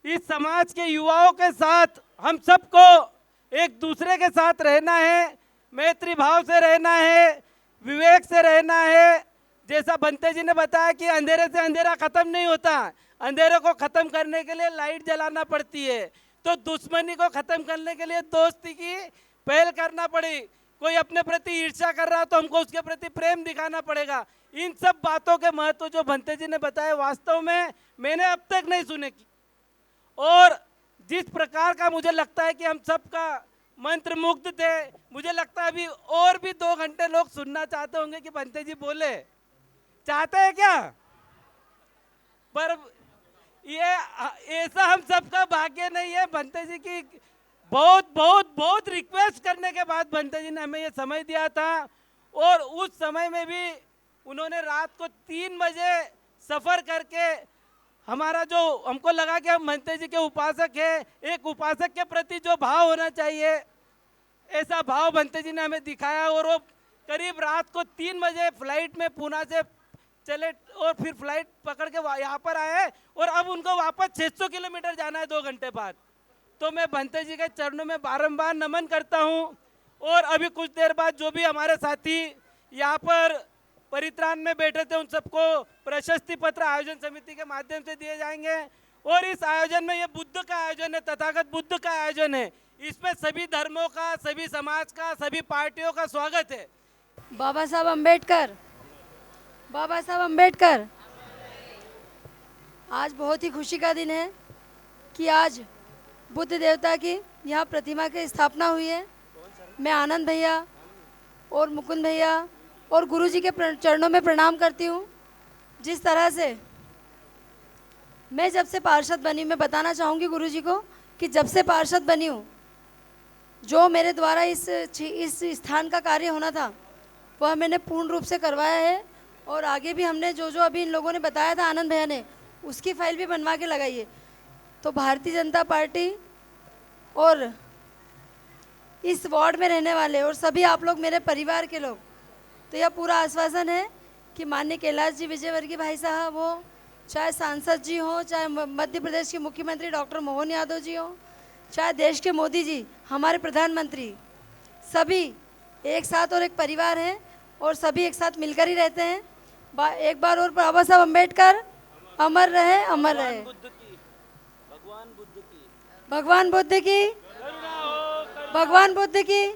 इस समाज के युवाओं के साथ हम सबको एक दूसरे के साथ रहना है, मैत्री भाव से रहना है, विवेक से रहना है। जैसा बंते जी ने बताया कि अंधेरे से अंधेरा खत्म नहीं होता, अंधेरे को खत्म करने के लिए लाइट जलाना पड़ती है। तो दुश्मनी को खत्म करने के लिए दोस्ती की पहल करना पड़ी। कोई अपने प्रति ईर्ष्या कर रहा तो हमको उसके प्रति प्रेम दिखाना पड़ेगा। इन सब बातों के महत्व जो बंते जी ने बताया वास्तव में मैंने अब तक नहीं सुने की। और जिस प्रकार का मुझे लगता है कि हम सबका मंत्र मुग्ध थे, मुझे लगता है अभी और भी 2 घंटे लोग सुनना चाहते होंगे कि बंते जी बोले। चाहते हैं क्या? पर ये ऐसा हम सबका भाग्य नहीं है। बंते जी की बहुत बहुत बहुत रिक्वेस्ट करने के बाद बंते जी ने हमें ये समय दिया था। और उस समय में भी उन्होंने रात को 3 बजे सफ़र करके हमारा जो हमको लगा कि हम बंते जी के उपासक हैं, एक उपासक के प्रति जो भाव होना चाहिए ऐसा भाव बंते जी ने हमें दिखाया। और वो करीब रात को 3 बजे फ्लाइट में पूना से चले और फिर फ्लाइट पकड़ के यहाँ पर आए और अब उनको वापस 600 किलोमीटर जाना है 2 घंटे बाद। तो मैं बंते जी के चरणों में बारंबार नमन करता हूँ। और अभी कुछ देर बाद जो भी हमारे साथी यहाँ पर परित्राण में बैठे थे उन सबको प्रशस्ति पत्र आयोजन समिति के माध्यम से दिए जाएंगे। और इस आयोजन में ये बुद्ध का आयोजन है, तथागत बुद्ध का आयोजन है। इसमें सभी धर्मों का, सभी समाज का, सभी पार्टियों का स्वागत है। बाबा साहब अम्बेडकर, बाबा साहब अम्बेडकर। आज बहुत ही खुशी का दिन है कि आज बुद्ध देवता की यहाँ प्रतिमा की स्थापना हुई है। मैं आनंद भैया और मुकुंद भैया और गुरुजी के चरणों में प्रणाम करती हूँ। जिस तरह से मैं जब से पार्षद बनी, मैं बताना चाहूँगी गुरुजी को कि जब से पार्षद बनी हूँ, जो मेरे द्वारा इस स्थान का कार्य होना था वह मैंने पूर्ण रूप से करवाया है। और आगे भी हमने जो जो अभी इन लोगों ने बताया था, आनंद भैया ने, उसकी फाइल भी बनवा के लगाई है। तो भारतीय जनता पार्टी और इस वार्ड में रहने वाले और सभी आप लोग मेरे परिवार के लोग, तो यह पूरा आश्वासन है कि माननीय कैलाश जी विजयवर्गीय भाई साहब हो, चाहे सांसद जी हो, चाहे मध्य प्रदेश के मुख्यमंत्री डॉक्टर मोहन यादव जी हो, चाहे देश के मोदी जी हमारे प्रधानमंत्री, सभी एक साथ और एक परिवार हैं और सभी एक साथ मिलकर ही रहते हैं। एक बार और बाबा साहब अम्बेडकर अमर रहे, अमर रहे। भगवान बुद्ध की, भगवान बुद्ध की।